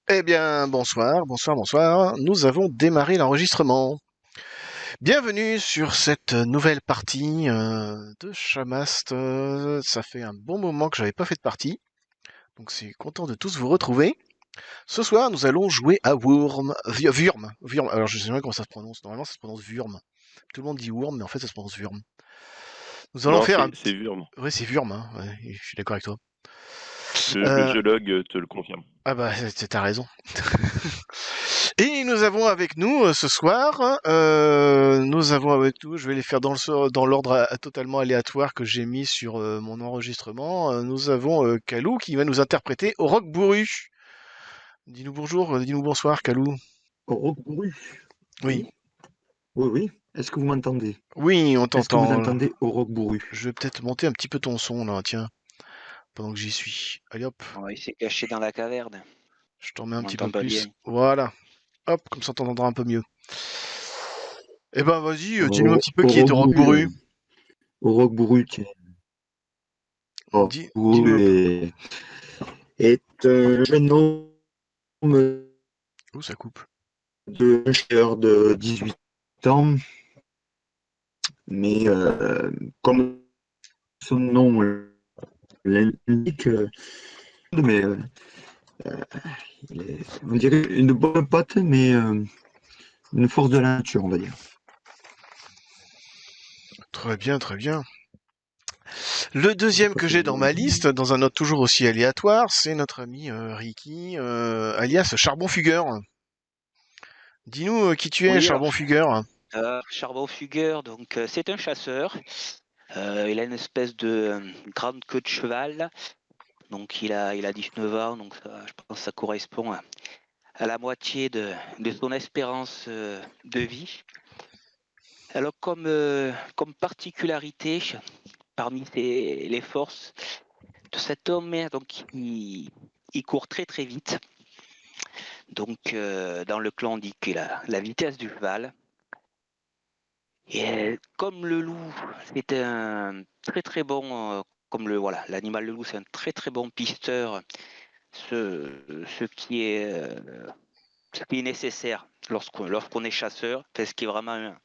Eh bien, bonsoir, bonsoir, bonsoir. Nous avons démarré l'enregistrement. Bienvenue sur cette nouvelle partie de Shamast. Ça fait un bon moment que j'avais pas fait de partie, donc c'est content de tous vous retrouver. Ce soir, nous allons jouer à Wurm. Wurm. Alors, je sais pas comment ça se prononce. Normalement, ça se prononce Wurm. Tout le monde dit Wurm, mais en fait, ça se prononce Wurm. Nous allons Non, faire un c'est petit... Wurm. Ouais, c'est Wurm, hein. Ouais, je suis d'accord avec toi. Le Euh, géologue te le confirme. Ah bah, t'as raison. Et nous avons avec nous ce soir, nous avons avec nous, je vais les faire dans l'ordre totalement aléatoire que j'ai mis sur mon enregistrement. Nous avons Kalou qui va nous interpréter au rock bourru. Dis-nous bonjour, dis-nous bonsoir Kalou. Roquebrune. Oui, Oui, oui, oui. Est-ce que vous m'entendez? oui, on Est-ce que vous t'entend. entendez au Roquebrune? Je vais peut-être monter un petit peu ton son là, tiens, pendant que j'y suis. Allez hop, Oh, il s'est caché dans la caverne. je t'en mets un On petit m'entend peu pas plus. bien. Voilà, hop, comme ça on t'entendra un peu mieux. Eh ben vas-y, dis-nous un Au, petit peu au qui est au rock Roquebrune, bourru. au Roquebrune, tiens. Dis-nous un Roquebrune peu. est un jeune homme Ouh, ça coupe. de cher de 18 ans, mais comme son nom l'indique, mais on dirait une bonne patte, mais une force de la nature, on va dire. Très bien, très bien. Le deuxième Pas que si j'ai vous dans ma m'entendez. liste, dans un autre toujours aussi aléatoire, c'est notre ami Ricky, alias Charbon Fugueur. Dis-nous qui tu es, Oui, alors, Charbon Fugueur. Charbon Fugueur, donc c'est un chasseur. Il a une espèce de grande queue de cheval. Donc il a 19 ans, donc je pense que ça correspond à la moitié de son espérance de vie. Alors comme particularité, parmi les forces de cet homme, donc il court très très vite. Donc dans le clan on dit qu'il a la vitesse du cheval. Et comme le loup, c'est un très très bon, comme l'animal le loup, c'est un très très bon pisteur, ce qui est nécessaire lorsqu'on est chasseur, ce qui est vraiment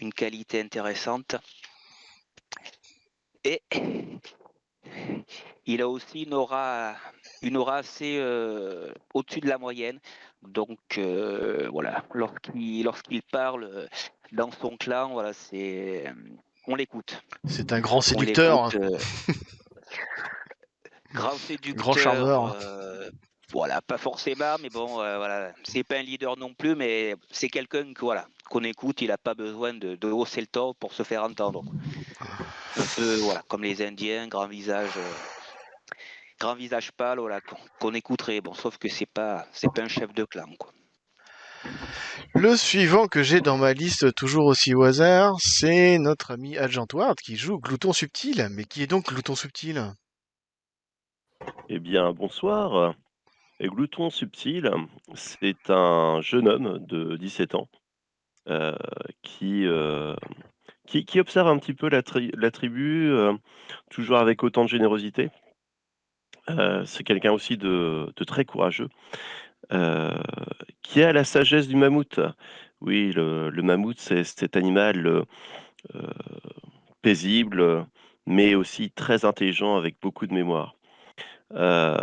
une qualité intéressante. Et il a aussi une aura assez au-dessus de la moyenne. Donc voilà, lorsqu'il parle dans son clan, voilà, on l'écoute. C'est un grand On séducteur, l'écoute, grand grand séducteur, charmeur. voilà, pas forcément, mais bon, voilà, c'est pas un leader non plus, mais c'est quelqu'un qu'on écoute, il n'a pas besoin de hausser le ton pour se faire entendre. Un peu, voilà, comme les Indiens, grand visage pâle, voilà, qu'on écouterait, bon, sauf que c'est pas un chef de clan, quoi. Le suivant que j'ai dans ma liste, toujours aussi au hasard, c'est notre ami Agent Ward qui joue Glouton Subtil. Mais qui est donc Glouton Subtil? Eh bien, bonsoir. Et Glouton Subtil, c'est un jeune homme de 17 ans euh, qui, euh, qui observe un petit peu la tribu, toujours avec autant de générosité. C'est quelqu'un aussi de très courageux, euh, qui a la sagesse du mammouth. Oui, le mammouth, c'est cet animal euh, paisible, mais aussi très intelligent avec beaucoup de mémoire. Euh,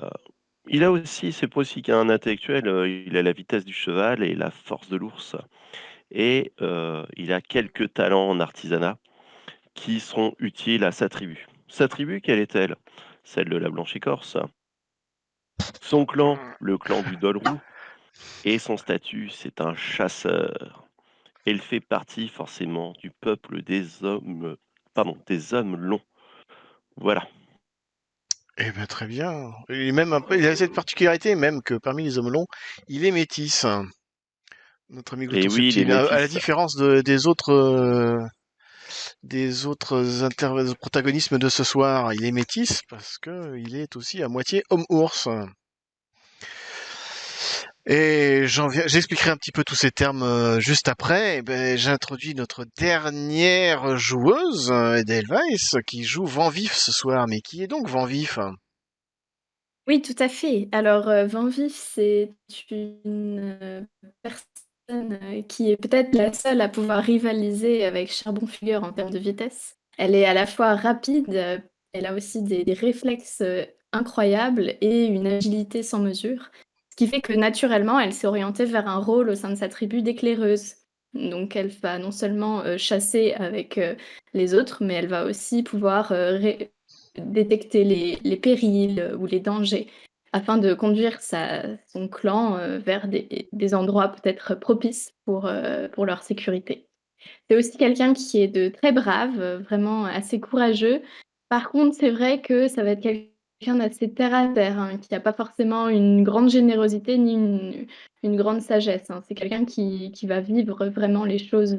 il a aussi, c'est pas aussi qu'un intellectuel, il a la vitesse du cheval et la force de l'ours. Et il a quelques talents en artisanat qui seront utiles à sa tribu. Sa tribu, quelle est-elle? Celle de la Blanche Écorce. Son clan, le clan du Dolrou. Et son statut, c'est un chasseur. Et il fait partie forcément du peuple des hommes, des hommes longs. Voilà. Eh ben très bien. Et même un peu, il a cette particularité même que parmi les hommes longs, il est métis. Notre ami Et Glouton oui, les Subtil, à la métis. différence des autres protagonismes de ce soir, il est métis parce que il est aussi à moitié homme-ours. Et j'expliquerai un petit peu tous ces termes juste après. Eh ben, j'introduis notre dernière joueuse, Edelweiss, qui joue Vent Vif ce soir. Mais qui est donc Vent Vif? Oui, tout à fait. Alors, Vent Vif, c'est une, personne, qui est peut-être la seule à pouvoir rivaliser avec Charbonfugueur en termes de vitesse. Elle est à la fois rapide, elle a aussi des réflexes, incroyables et une agilité sans mesure. Ce qui fait que naturellement, elle s'est orientée vers un rôle au sein de sa tribu d'éclaireuse. Donc elle va non seulement, chasser avec, les autres, mais elle va aussi pouvoir, détecter les périls ou les dangers afin de conduire son clan vers des endroits peut-être propices pour leur sécurité. C'est aussi quelqu'un qui est de très brave, vraiment assez courageux. Par contre, c'est vrai que ça va être quelqu'un d'assez terre à terre, hein, qui a pas forcément une grande générosité ni une grande sagesse, hein. C'est quelqu'un qui va vivre vraiment les choses,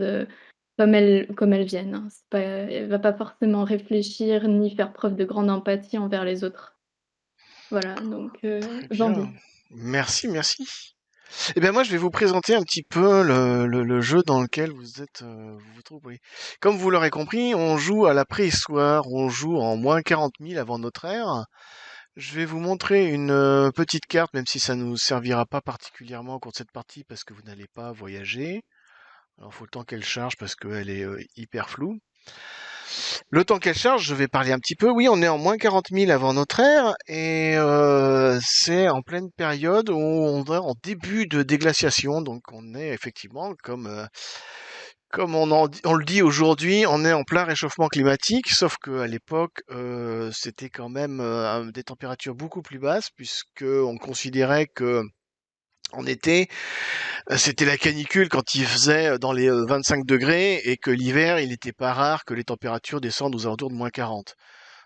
comme elles viennent, hein. C'est pas elle va pas forcément réfléchir ni faire preuve de grande empathie envers les autres. Voilà, donc Très Venvi. bien. Merci, merci. Eh bien, moi, je vais vous présenter un petit peu le jeu dans lequel vous vous trouvez. Comme vous l'aurez compris, on joue à la préhistoire, on joue en moins 40 000 avant notre ère. Je vais vous montrer une petite carte, même si ça ne nous servira pas particulièrement au cours de cette partie, parce que vous n'allez pas voyager. Alors, il faut le temps qu'elle charge, parce qu'elle est hyper floue. Le temps qu'elle charge, je vais parler un petit peu. Oui, on est en moins 40 000 avant notre ère et c'est en pleine période où on est en début de déglaciation. Donc on est effectivement, comme on le dit aujourd'hui, on est en plein réchauffement climatique, sauf qu'à l'époque, c'était quand même des températures beaucoup plus basses, puisque on considérait que en été, c'était la canicule quand il faisait dans les 25 degrés et que l'hiver, il n'était pas rare que les températures descendent aux alentours de moins 40.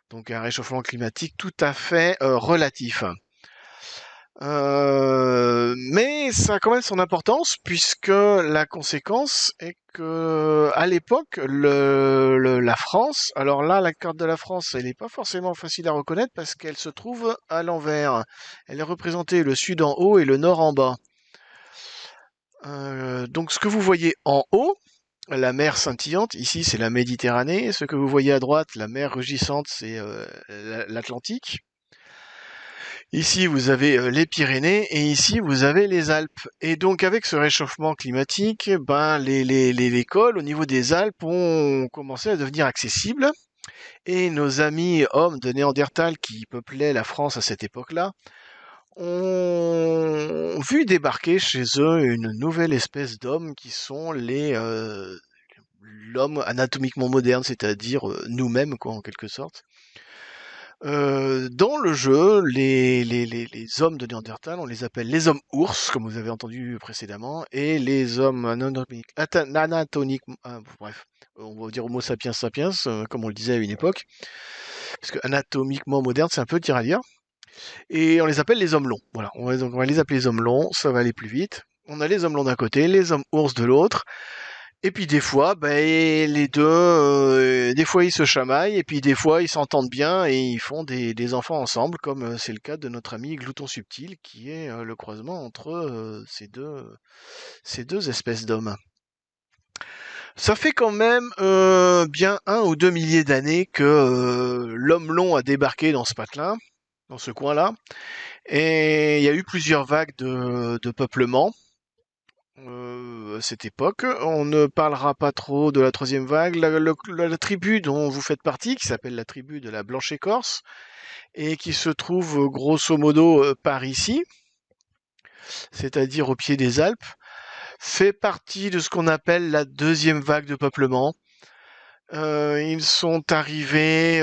Donc un réchauffement climatique tout à fait relatif. Mais ça a quand même son importance puisque la conséquence est que à l'époque, la France, alors là, la carte de la France, elle n'est pas forcément facile à reconnaître parce qu'elle se trouve à l'envers. Elle est représentée le sud en haut et le nord en bas. Donc ce que vous voyez en haut, la mer scintillante, ici c'est la Méditerranée. Ce que vous voyez à droite, la mer rugissante, c'est l'Atlantique. Ici vous avez les Pyrénées et ici vous avez les Alpes. Et donc avec ce réchauffement climatique, ben les cols au niveau des Alpes ont commencé à devenir accessibles. Et nos amis hommes de Néandertal qui peuplaient la France à cette époque-là ont vu débarquer chez eux une nouvelle espèce d'hommes qui sont l'homme anatomiquement moderne, c'est-à-dire nous-mêmes, quoi, en quelque sorte. Dans le jeu, les hommes de Néandertal, on les appelle les hommes ours, comme vous avez entendu précédemment, et les hommes bref, on va dire Homo sapiens sapiens, comme on le disait à une époque, parce que anatomiquement moderne, c'est un peu dur à dire. Et on les appelle les hommes longs. Voilà, donc on va les appeler les hommes longs, ça va aller plus vite. On a les hommes longs d'un côté, les hommes ours de l'autre. Et puis des fois, ben, les deux, des fois ils se chamaillent, et puis des fois ils s'entendent bien et ils font des enfants ensemble, comme c'est le cas de notre ami Glouton Subtil, qui est le croisement entre ces deux espèces d'hommes. Ça fait quand même bien 1 ou 2 milliers d'années que l'homme long a débarqué dans ce patelin, dans ce coin-là, et il y a eu plusieurs vagues de peuplement. À cette époque. On ne parlera pas trop de la troisième vague. La tribu dont vous faites partie, qui s'appelle la tribu de la Blanche Écorce, et qui se trouve grosso modo par ici, c'est-à-dire au pied des Alpes, fait partie de ce qu'on appelle la deuxième vague de peuplement. Ils sont arrivés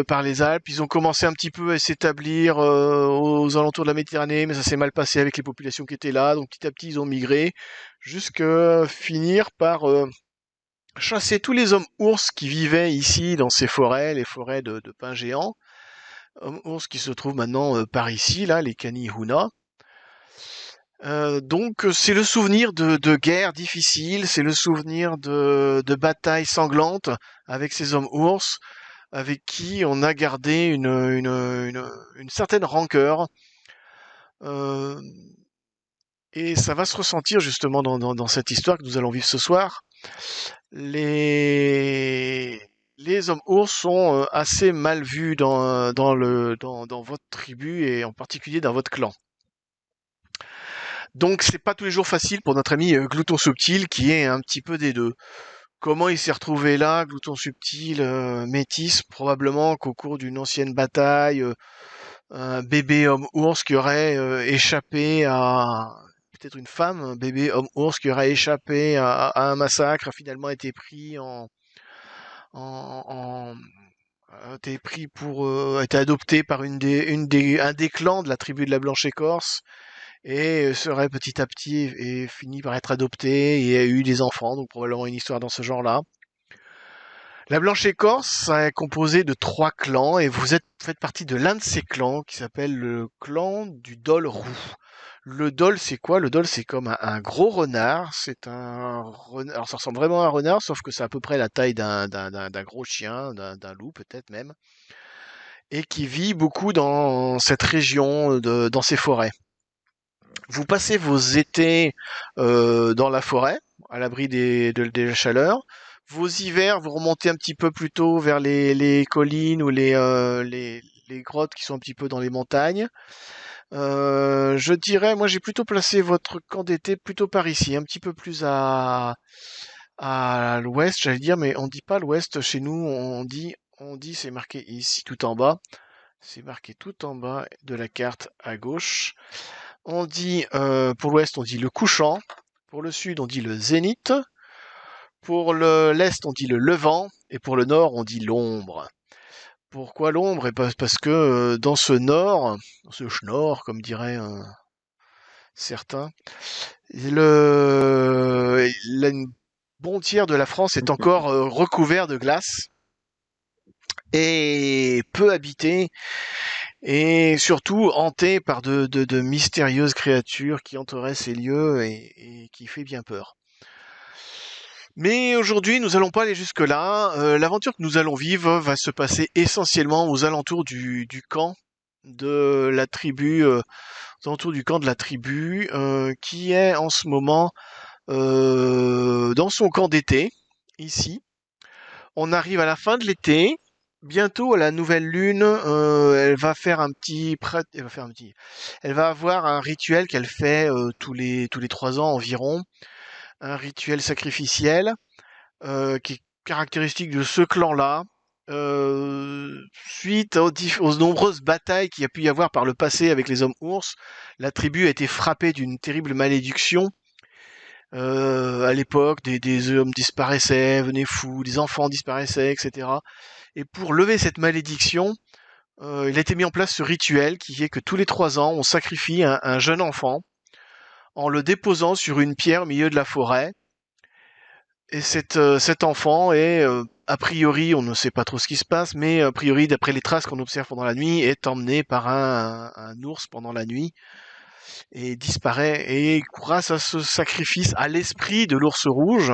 par les Alpes. Ils ont commencé un petit peu à s'établir aux alentours de la Méditerranée, mais ça s'est mal passé avec les populations qui étaient là. Donc petit à petit, ils ont migré jusqu'à finir par chasser tous les hommes ours qui vivaient ici dans ces forêts, les forêts de pins géants. Hommes ours qui se trouvent maintenant par ici, là, les Kanihuna. Donc c'est le souvenir de guerres difficiles, c'est le souvenir de batailles sanglantes avec ces hommes ours, avec qui on a gardé une certaine rancœur. Euh, et ça va se ressentir justement dans cette histoire que nous allons vivre ce soir. Les, les hommes ours sont assez mal vus dans votre tribu et en particulier dans votre clan. Donc c'est pas tous les jours facile pour notre ami Glouton Subtil qui est un petit peu des deux. Comment il s'est retrouvé là, Glouton Subtil, métis, probablement qu'au cours d'une ancienne bataille, un bébé homme ours qui aurait échappé à peut-être une femme, un bébé homme ours qui aurait échappé à un massacre, a finalement été pris en a été pris pour a été adopté par un des clans de la tribu de la Blanche Écorce et serait petit à petit et fini par être adopté et a eu des enfants, donc probablement une histoire dans ce genre-là. La Blanche Écorce est composée de 3 clans et faites partie de l'un de ces clans qui s'appelle le clan du Dol Roux. Le Dol, c'est quoi? Le Dol, c'est comme un gros renard. C'est un renard. Alors ça ressemble vraiment à un renard, sauf que c'est à peu près la taille d'un gros chien, d'un loup peut-être même, et qui vit beaucoup dans cette région, dans ces forêts. Vous passez vos étés dans la forêt, à l'abri des chaleurs. Vos hivers, vous remontez un petit peu plus tôt vers les collines ou les grottes qui sont un petit peu dans les montagnes. Je dirais, moi j'ai plutôt placé votre camp d'été plutôt par ici, un petit peu plus à l'ouest, j'allais dire, mais on dit pas l'ouest chez nous, on dit c'est marqué ici tout en bas. C'est marqué tout en bas de la carte à gauche. On dit, pour l'ouest, on dit le couchant. Pour le sud, on dit le zénith. Pour l'est, on dit le levant. Et pour le nord, on dit l'ombre. Pourquoi l'ombre? Parce que dans ce nord, dans ce schnorr, comme diraient certains, une bon tiers de la France est encore recouvert de glace et peu habité et surtout hanté par de mystérieuses créatures qui hanteraient ces lieux et qui fait bien peur. Mais aujourd'hui, nous allons pas aller jusque-là. L'aventure que nous allons vivre va se passer essentiellement aux alentours du camp de la tribu, aux alentours du camp de la tribu, qui est en ce moment dans son camp d'été, ici. On arrive à la fin de l'été. Bientôt, à la nouvelle lune, elle va faire elle va avoir un rituel qu'elle fait tous les 3 ans environ, un rituel sacrificiel qui est caractéristique de ce clan-là. Suite aux nombreuses batailles qu'il y a pu y avoir par le passé avec les hommes ours, la tribu a été frappée d'une terrible malédiction. À l'époque, des hommes disparaissaient, venaient fous, des enfants disparaissaient, etc. Et pour lever cette malédiction, il a été mis en place ce rituel qui est que tous les 3 ans, on sacrifie un jeune enfant en le déposant sur une pierre au milieu de la forêt. Et cet enfant est, a priori, on ne sait pas trop ce qui se passe, mais a priori, d'après les traces qu'on observe pendant la nuit, est emmené par un ours pendant la nuit et disparaît. Et grâce à ce sacrifice, à l'esprit de l'ours rouge,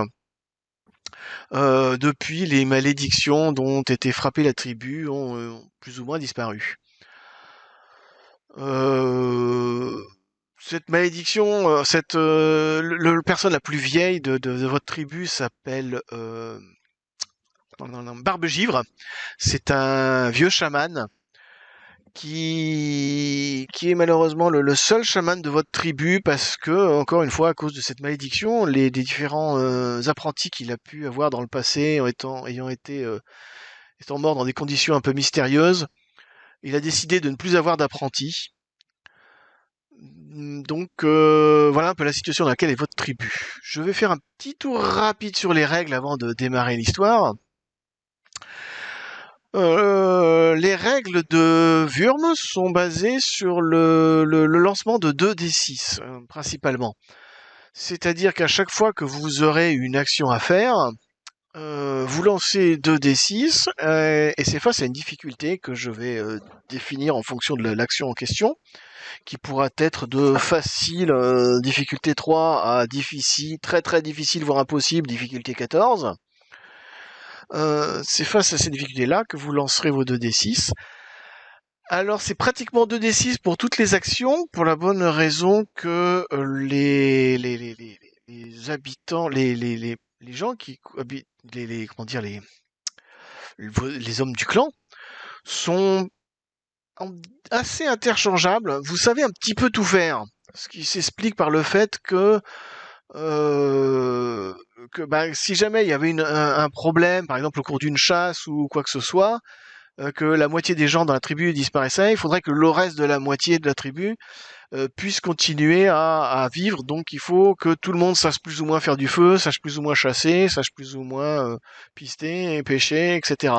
depuis les malédictions dont était frappée la tribu ont plus ou moins disparu. Cette malédiction, le personne la plus vieille de votre tribu s'appelle Barbegivre. C'est un vieux chaman qui est malheureusement le seul chaman de votre tribu parce que, encore une fois, à cause de cette malédiction, les différents apprentis qu'il a pu avoir dans le passé ayant été étant morts dans des conditions un peu mystérieuses, il a décidé de ne plus avoir d'apprentis. Donc voilà un peu la situation dans laquelle est votre tribu. Je vais faire un petit tour rapide sur les règles avant de démarrer l'histoire. Les règles de Wurm sont basées sur le lancement de 2d6, principalement. C'est-à-dire qu'à chaque fois que vous aurez une action à faire, vous lancez 2d6, et c'est face à une difficulté que je vais définir en fonction de l'action en question, qui pourra être de facile, difficulté 3, à difficile, très très difficile, voire impossible, difficulté 14. C'est face à ces difficultés-là que vous lancerez vos 2d6. Alors c'est pratiquement 2d6 pour toutes les actions, pour la bonne raison que les habitants, les gens qui habitent, comment dire, les hommes du clan, sont assez interchangeables. Vous savez un petit peu tout faire. Ce qui s'explique par le fait euh, que si jamais il y avait un problème, par exemple au cours d'une chasse ou quoi que ce soit, que la moitié des gens dans la tribu disparaissaient, il faudrait que le reste de la moitié de la tribu puisse continuer à vivre. Donc il faut que tout le monde sache plus ou moins faire du feu, sache plus ou moins chasser, sache plus ou moins pister, pêcher, etc.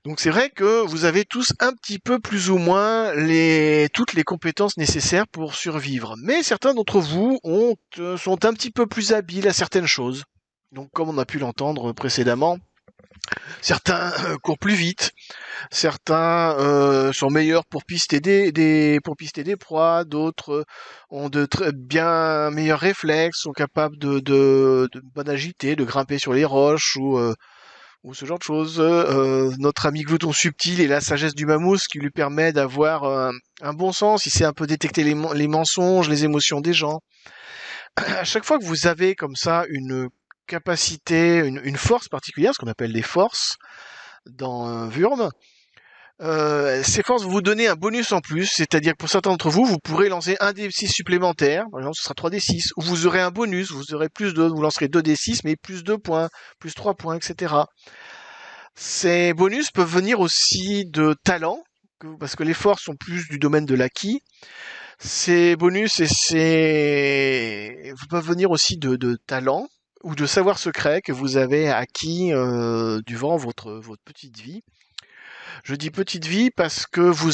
Donc c'est vrai que vous avez tous un petit peu plus ou moins toutes les compétences nécessaires pour survivre. Mais certains d'entre vous sont un petit peu plus habiles à certaines choses. Donc comme on a pu l'entendre précédemment, certains courent plus vite, certains sont meilleurs pour pister pour pister des proies, d'autres ont de bien meilleurs réflexes, sont capables de bonne agilité, de grimper sur les roches ou ce genre de choses. Notre ami Glouton Subtil et la sagesse du mammouth qui lui permet d'avoir un bon sens, il sait un peu détecter les mensonges, les émotions des gens. À chaque fois que vous avez comme ça une capacité, une force particulière, ce qu'on appelle les forces dans Wurm, ces forces vont vous donner un bonus en plus, c'est-à-dire que pour certains d'entre vous, vous pourrez lancer un D6 supplémentaire, par exemple ce sera 3D6, ou vous aurez un bonus, vous aurez vous lancerez 2D6, mais plus 2 points, plus 3 points, etc. Ces bonus peuvent venir aussi de talent, parce que les forces sont plus du domaine de l'acquis. Ces bonus peuvent venir aussi de talent ou de savoir secret que vous avez acquis durant votre petite vie. Je dis petite vie parce que vous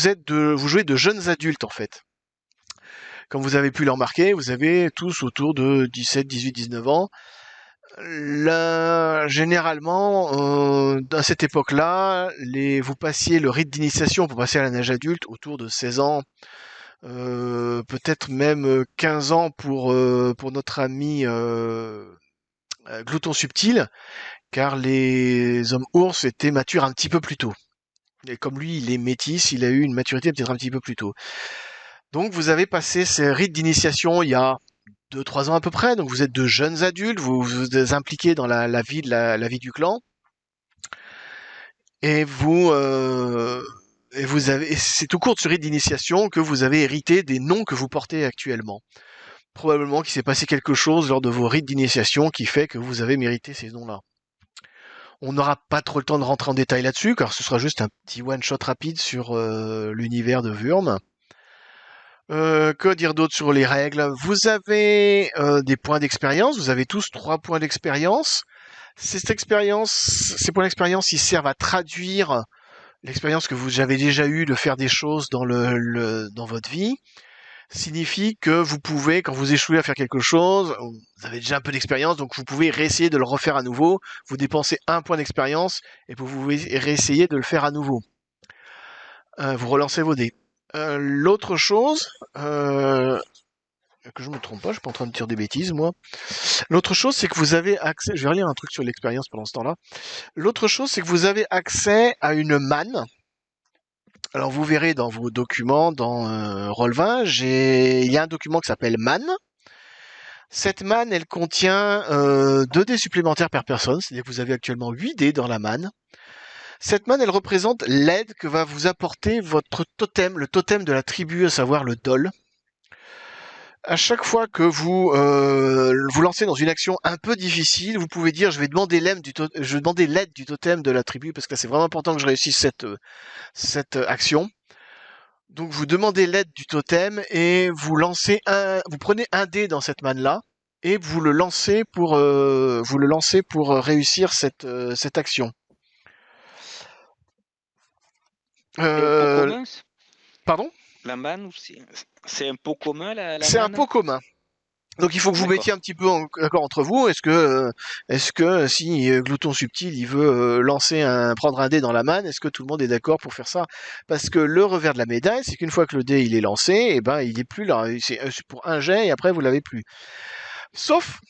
jouez de jeunes adultes en fait. Comme vous avez pu le remarquer, vous avez tous autour de 17, 18, 19 ans. Là, généralement, à cette époque-là, vous passiez le rite d'initiation pour passer à l'âge adulte autour de 16 ans, peut-être même 15 ans pour notre ami Glouton Subtil, car les hommes ours étaient matures un petit peu plus tôt. Et comme lui, il est métis, il a eu une maturité peut-être un petit peu plus tôt. Donc vous avez passé ces rites d'initiation il y a 2-3 ans à peu près, donc vous êtes de jeunes adultes, vous vous impliquez dans la vie la vie du clan, et c'est au cours de ce rite d'initiation que vous avez hérité des noms que vous portez actuellement. Probablement qu'il s'est passé quelque chose lors de vos rites d'initiation qui fait que vous avez mérité ces noms-là. On n'aura pas trop le temps de rentrer en détail là-dessus, car ce sera juste un petit one-shot rapide sur l'univers de Wurm. Que dire d'autre sur les règles? Vous avez des points d'expérience, vous avez tous 3 points d'expérience. Ces points d'expérience, ils servent à traduire l'expérience que vous avez déjà eue de faire des choses dans dans votre vie. Signifie que vous pouvez, quand vous échouez à faire quelque chose, vous avez déjà un peu d'expérience, donc vous pouvez réessayer de le refaire à nouveau. Vous dépensez 1 point d'expérience et vous pouvez réessayer de le faire à nouveau. Vous relancez vos dés. L'autre chose, que je me trompe pas, je suis pas en train de dire des bêtises, moi. L'autre chose, c'est que vous avez accès, je vais relire un truc sur l'expérience pendant ce temps-là. L'autre chose, c'est que vous avez accès à une manne. Alors vous verrez dans vos documents, dans Roll20, il y a un document qui s'appelle manne. Cette manne, elle contient 2 dés supplémentaires par personne, c'est-à-dire que vous avez actuellement 8 dés dans la manne. Cette manne, elle représente l'aide que va vous apporter votre totem, le totem de la tribu, à savoir le dol. À chaque fois que vous vous lancez dans une action un peu difficile, vous pouvez dire je vais demander l'aide du totem de la tribu parce que c'est vraiment important que je réussisse cette action. Donc vous demandez l'aide du totem et vous prenez un dé dans cette manne là et vous le lancez pour réussir cette action. C'est un pot commun, Pardon? la manne, c'est un pot commun la C'est un manne pot commun. Donc il faut que vous D'accord. mettiez un petit peu d'accord entre vous. Est-ce que si Glouton Subtil il veut prendre un dé dans la manne, est-ce que tout le monde est d'accord pour faire ça? Parce que le revers de la médaille, c'est qu'une fois que le dé il est lancé, et ben il est plus là. C'est pour un jet et après vous l'avez plus. Sauf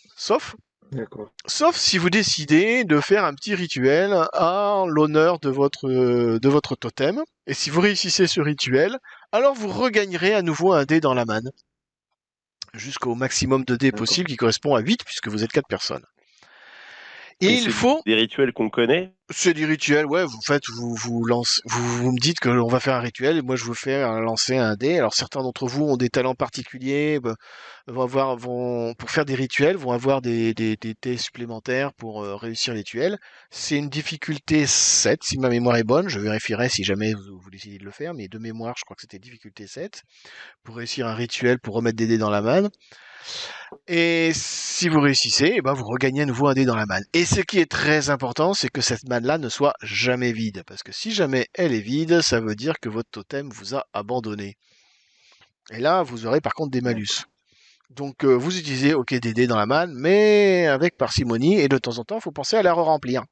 D'accord. si vous décidez de faire un petit rituel à l'honneur de votre totem. Et si vous réussissez ce rituel, alors vous regagnerez à nouveau un dé dans la manne. Jusqu'au maximum de dés D'accord. possible qui correspond à 8 puisque vous êtes 4 personnes. Et Et il c'est faut, des rituels qu'on connaît. c'est du rituel, ouais, vous me dites que on va faire un rituel et moi je vous fais lancer un dé. Alors certains d'entre vous ont des talents particuliers, pour faire des rituels, vont avoir des dés supplémentaires pour réussir les rituels. C'est une difficulté 7 si ma mémoire est bonne, je vérifierai si jamais vous décidez de le faire, mais de mémoire je crois que c'était difficulté 7 pour réussir un rituel, pour remettre des dés dans la manne. Et si vous réussissez, eh ben vous regagnez à nouveau un dé dans la manne. Et ce qui est très important, c'est que cette manne-là ne soit jamais vide. Parce que si jamais elle est vide, ça veut dire que votre totem vous a abandonné. Et là, vous aurez par contre des malus. Donc vous utilisez des dés dans la manne, mais avec parcimonie, et de temps en temps, il faut penser à la remplir.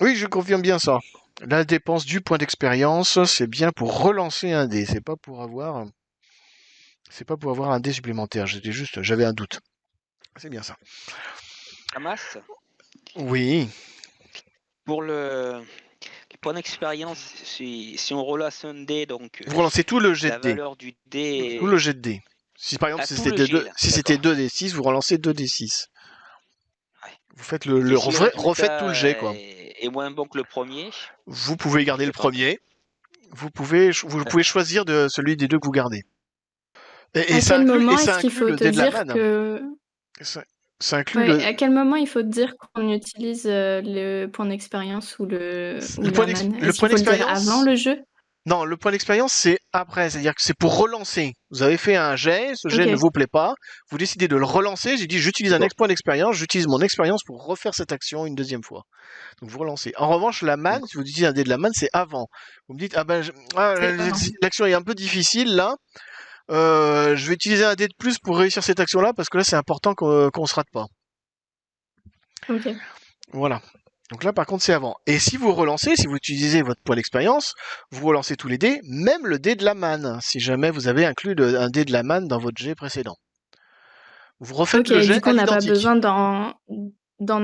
Oui, je confirme bien ça. La dépense du point d'expérience, c'est bien pour relancer un dé, c'est pas pour avoir un dé supplémentaire. J'avais un doute. C'est bien ça. Hamas, Oui. pour le point d'expérience, si on relance un dé, donc Vous relancez tout le jet la de dés. valeur du dé Tout le jet de dés. Si par exemple à tout le jet, là. si c'était D'accord. 2d6, vous relancez 2d6. Ouais. Vous faites Et si le refaites tout le jet, résultat quoi. est moins bon que le premier, Vous pouvez garder je le sais pas. premier. Vous pouvez choisir de celui des deux que vous gardez. À quel moment est-ce qu'il inclut faut le te dé de la dire manne. que... Ça inclut Ouais, à quel moment il faut te dire qu'on utilise le point d'expérience ou la manne? le Est-ce point qu'il faut le dire avant d'expérience. le jeu? Non, le point d'expérience, c'est après. C'est-à-dire que c'est pour relancer. Vous avez fait un jet, ce jet Ok. ne vous plaît pas. Vous décidez de le relancer. J'ai dit, j'utilise un point d'expérience. J'utilise mon expérience pour refaire cette action une deuxième fois. Donc vous relancez. En revanche, la manne, si vous utilisez un dé de la manne, c'est avant. Vous me dites, C'est avant. l'action est un peu difficile là. Je vais utiliser un dé de plus pour réussir cette action-là parce que là, c'est important qu'on se rate pas. Ok. Voilà. Donc là, par contre, c'est avant. Et si vous relancez, si vous utilisez votre point d'expérience, vous relancez tous les dés, même le dé de la manne, si jamais vous avez inclus un dé de la manne dans votre jet précédent. Vous refaites Ok, le du jet coup, à on n'a pas l'identique. besoin d'en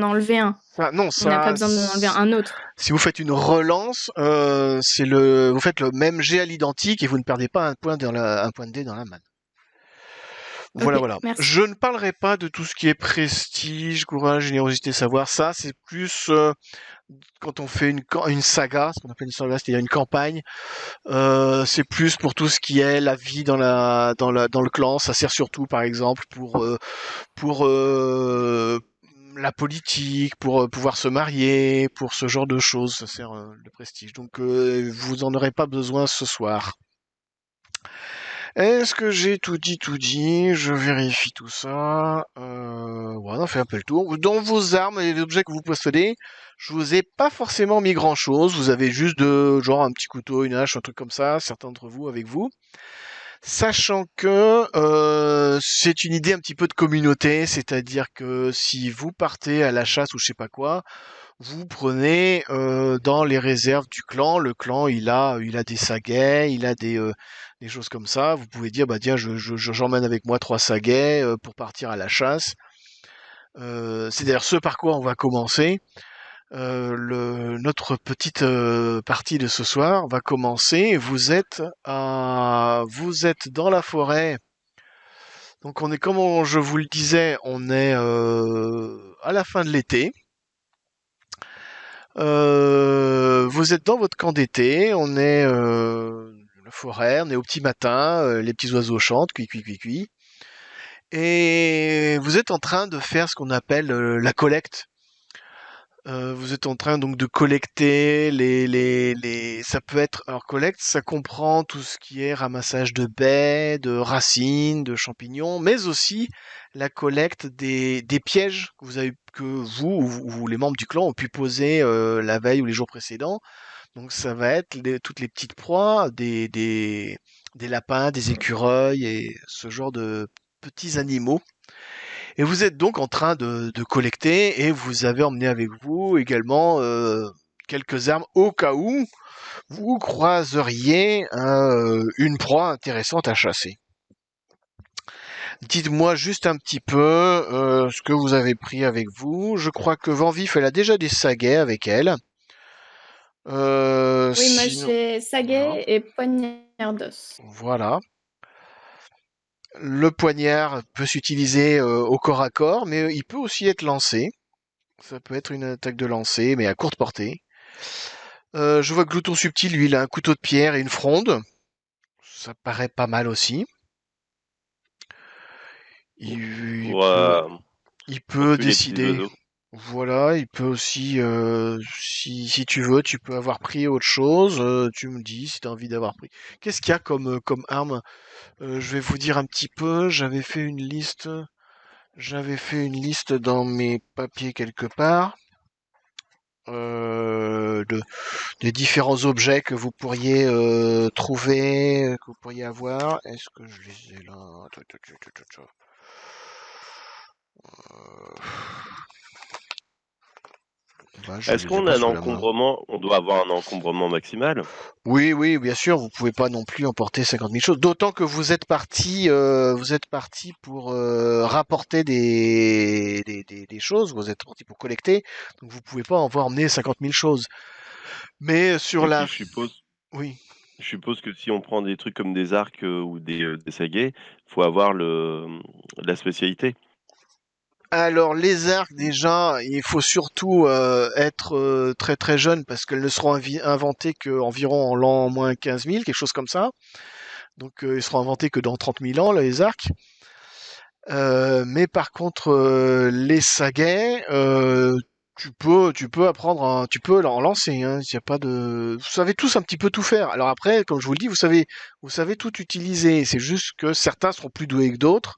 enlever un. Non, On n'a pas ça, besoin d'en enlever un autre. si vous faites une relance, vous faites le même jet à l'identique et vous ne perdez pas un point de dé dans la manne. Voilà, Ok, voilà. merci. Je ne parlerai pas de tout ce qui est prestige, courage, générosité, savoir. Ça, c'est plus quand on fait une saga, ce qu'on appelle une saga, c'est-à-dire une campagne. C'est plus pour tout ce qui est la vie dans le clan. Ça sert surtout, par exemple, pour la politique, pour pouvoir se marier, pour ce genre de choses. Ça sert le prestige. Donc, vous en aurez pas besoin ce soir. Est-ce que j'ai tout dit, tout dit? Je vérifie tout ça. Voilà, on fait un peu le tour. Dans vos armes et les objets que vous possédez, je vous ai pas forcément mis grand-chose. Vous avez juste genre un petit couteau, une hache, un truc comme ça, certains d'entre vous avec vous. Sachant que c'est une idée un petit peu de communauté, c'est-à-dire que si vous partez à la chasse ou je sais pas quoi, vous prenez dans les réserves du clan. Le clan, il a des saguets, il a des choses comme ça. Vous pouvez dire, bah tiens, j'emmène avec moi 3 saguets pour partir à la chasse. C'est d'ailleurs ce par quoi on va commencer. Notre petite partie de ce soir va commencer. Vous êtes dans la forêt. Donc on est, comme je vous le disais, on est à la fin de l'été. Vous êtes dans votre camp d'été, on est la forêt, on est au petit matin, les petits oiseaux chantent, cui cui cui cui. Et vous êtes en train de faire ce qu'on appelle la collecte. Vous êtes en train donc de collecter ça peut être, alors collecte, ça comprend tout ce qui est ramassage de baies, de racines, de champignons, mais aussi la collecte des pièges que vous ou les membres du clan ont pu poser la veille ou les jours précédents. Donc ça va être toutes les petites proies, des lapins, des écureuils et ce genre de petits animaux. Et vous êtes donc en train de collecter et vous avez emmené avec vous également quelques armes au cas où vous croiseriez une proie intéressante à chasser. Dites-moi juste un petit peu ce que vous avez pris avec vous. Je crois que Vanvif, elle a déjà des saguets avec elle. Oui, moi Sinon, j'ai saguet et poignard d'os. voilà. Le poignard peut s'utiliser au corps à corps, mais il peut aussi être lancé. Ça peut être une attaque de lancer, mais à courte portée. Je vois que Glouton Subtil, lui, il a un couteau de pierre et une fronde. Ça paraît pas mal aussi. Il Pour, peut, euh, il pour peut tuer les petits décider. oiseaux. Voilà, il peut aussi, si tu veux, tu peux avoir pris autre chose. Tu me dis si tu as envie d'avoir pris. Qu'est-ce qu'il y a comme arme? Je vais vous dire un petit peu. J'avais fait une liste dans mes papiers quelque part. Des différents objets que vous pourriez trouver, que vous pourriez avoir. Est-ce que je les ai là? Bah, je Est-ce les ai qu'on pas a un sous la main. encombrement? On doit avoir un encombrement maximal. Oui, bien sûr, vous pouvez pas non plus emporter 50 000 choses. D'autant que vous êtes parti pour rapporter des choses, vous êtes parti pour collecter, donc vous pouvez pas avoir emmené 50 000 choses. Mais sur Et puis la, oui. je suppose que si on prend des trucs comme des arcs ou des saguets, faut avoir la spécialité. Alors les arcs déjà, il faut surtout être très très jeune parce qu'elles ne seront inventées qu'environ en l'an moins 15 000, quelque chose comme ça. Donc ils seront inventés que dans 30 000 ans, là, les arcs. Mais par contre, les saguets, tu peux apprendre, tu peux en lancer. Hein, y a pas de, vous savez tous un petit peu tout faire. Alors après, comme je vous le dis, vous savez tout utiliser. C'est juste que certains seront plus doués que d'autres,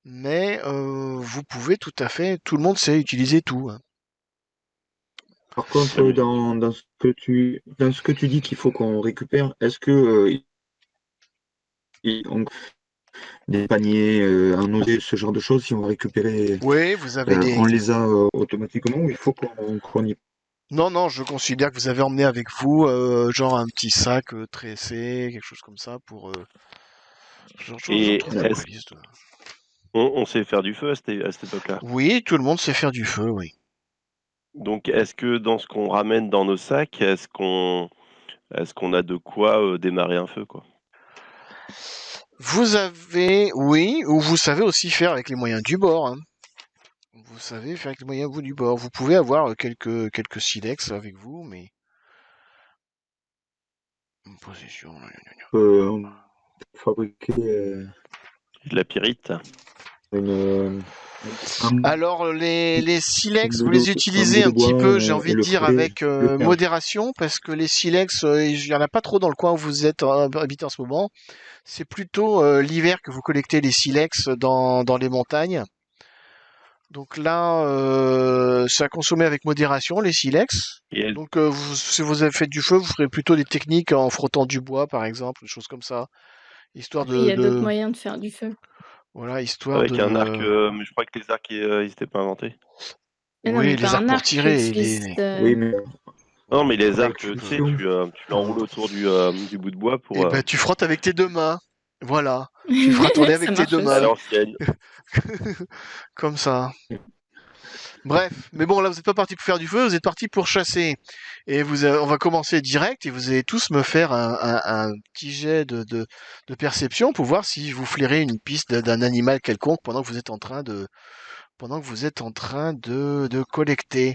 mais vous pouvez tout à fait. Tout le monde sait utiliser tout. Hein. Par contre, Mais- dans ce que tu dis qu'il faut qu'on récupère, est-ce que des paniers, un osier, ce genre de choses, si on va récupérer, Oui, vous avez on des. les a automatiquement ou il faut qu'on y... Non, je considère que vous avez emmené avec vous, genre un petit sac tressé, quelque chose comme ça pour. Je Et retrouve ma est-ce liste. qu'on sait faire du feu à cette époque-là? Oui, tout le monde sait faire du feu, oui. Donc, est-ce que dans ce qu'on ramène dans nos sacs, est-ce qu'on a de quoi démarrer un feu, quoi? Vous avez, oui, ou vous savez aussi faire avec les moyens du bord. Hein. Vous savez faire avec les moyens du bord. Vous pouvez avoir quelques silex avec vous, mais une possession. on peut fabriquer De la pyrite. une, un, Alors les silex, vous les un bout utilisez de un petit bois peu, j'ai et envie de le dire frais, avec le fer. modération, parce que les silex, il y en a pas trop dans le coin où vous êtes habité en ce moment. C'est plutôt l'hiver que vous collectez les silex dans les montagnes. Donc là, c'est à consommer avec modération, les silex. Et Donc si vous avez fait du feu, vous ferez plutôt des techniques en frottant du bois, par exemple, des choses comme ça. Histoire Oui, il y a d'autres de moyens de faire du feu. voilà, histoire avec un arc, de... mais je crois que les arcs, ils étaient pas inventés. Mais non, mais Oui, pas les arcs un pour arc, tu tirer. utilises... Oui, mais Non, mais les avec arcs, tu sais, fusion, tu l'enroules autour du bout de bois Et pour, ben tu frottes avec tes deux mains. Voilà. Tu feras tourner Ça avec tes marche deux à mains. aussi. l'ancienne. Comme ça. Bref, mais bon, là, vous n'êtes pas parti pour faire du feu, vous êtes parti pour chasser. Et on va commencer direct et vous allez tous me faire un petit jet de perception pour voir si vous flairez une piste d'un animal quelconque pendant que vous êtes en train de collecter.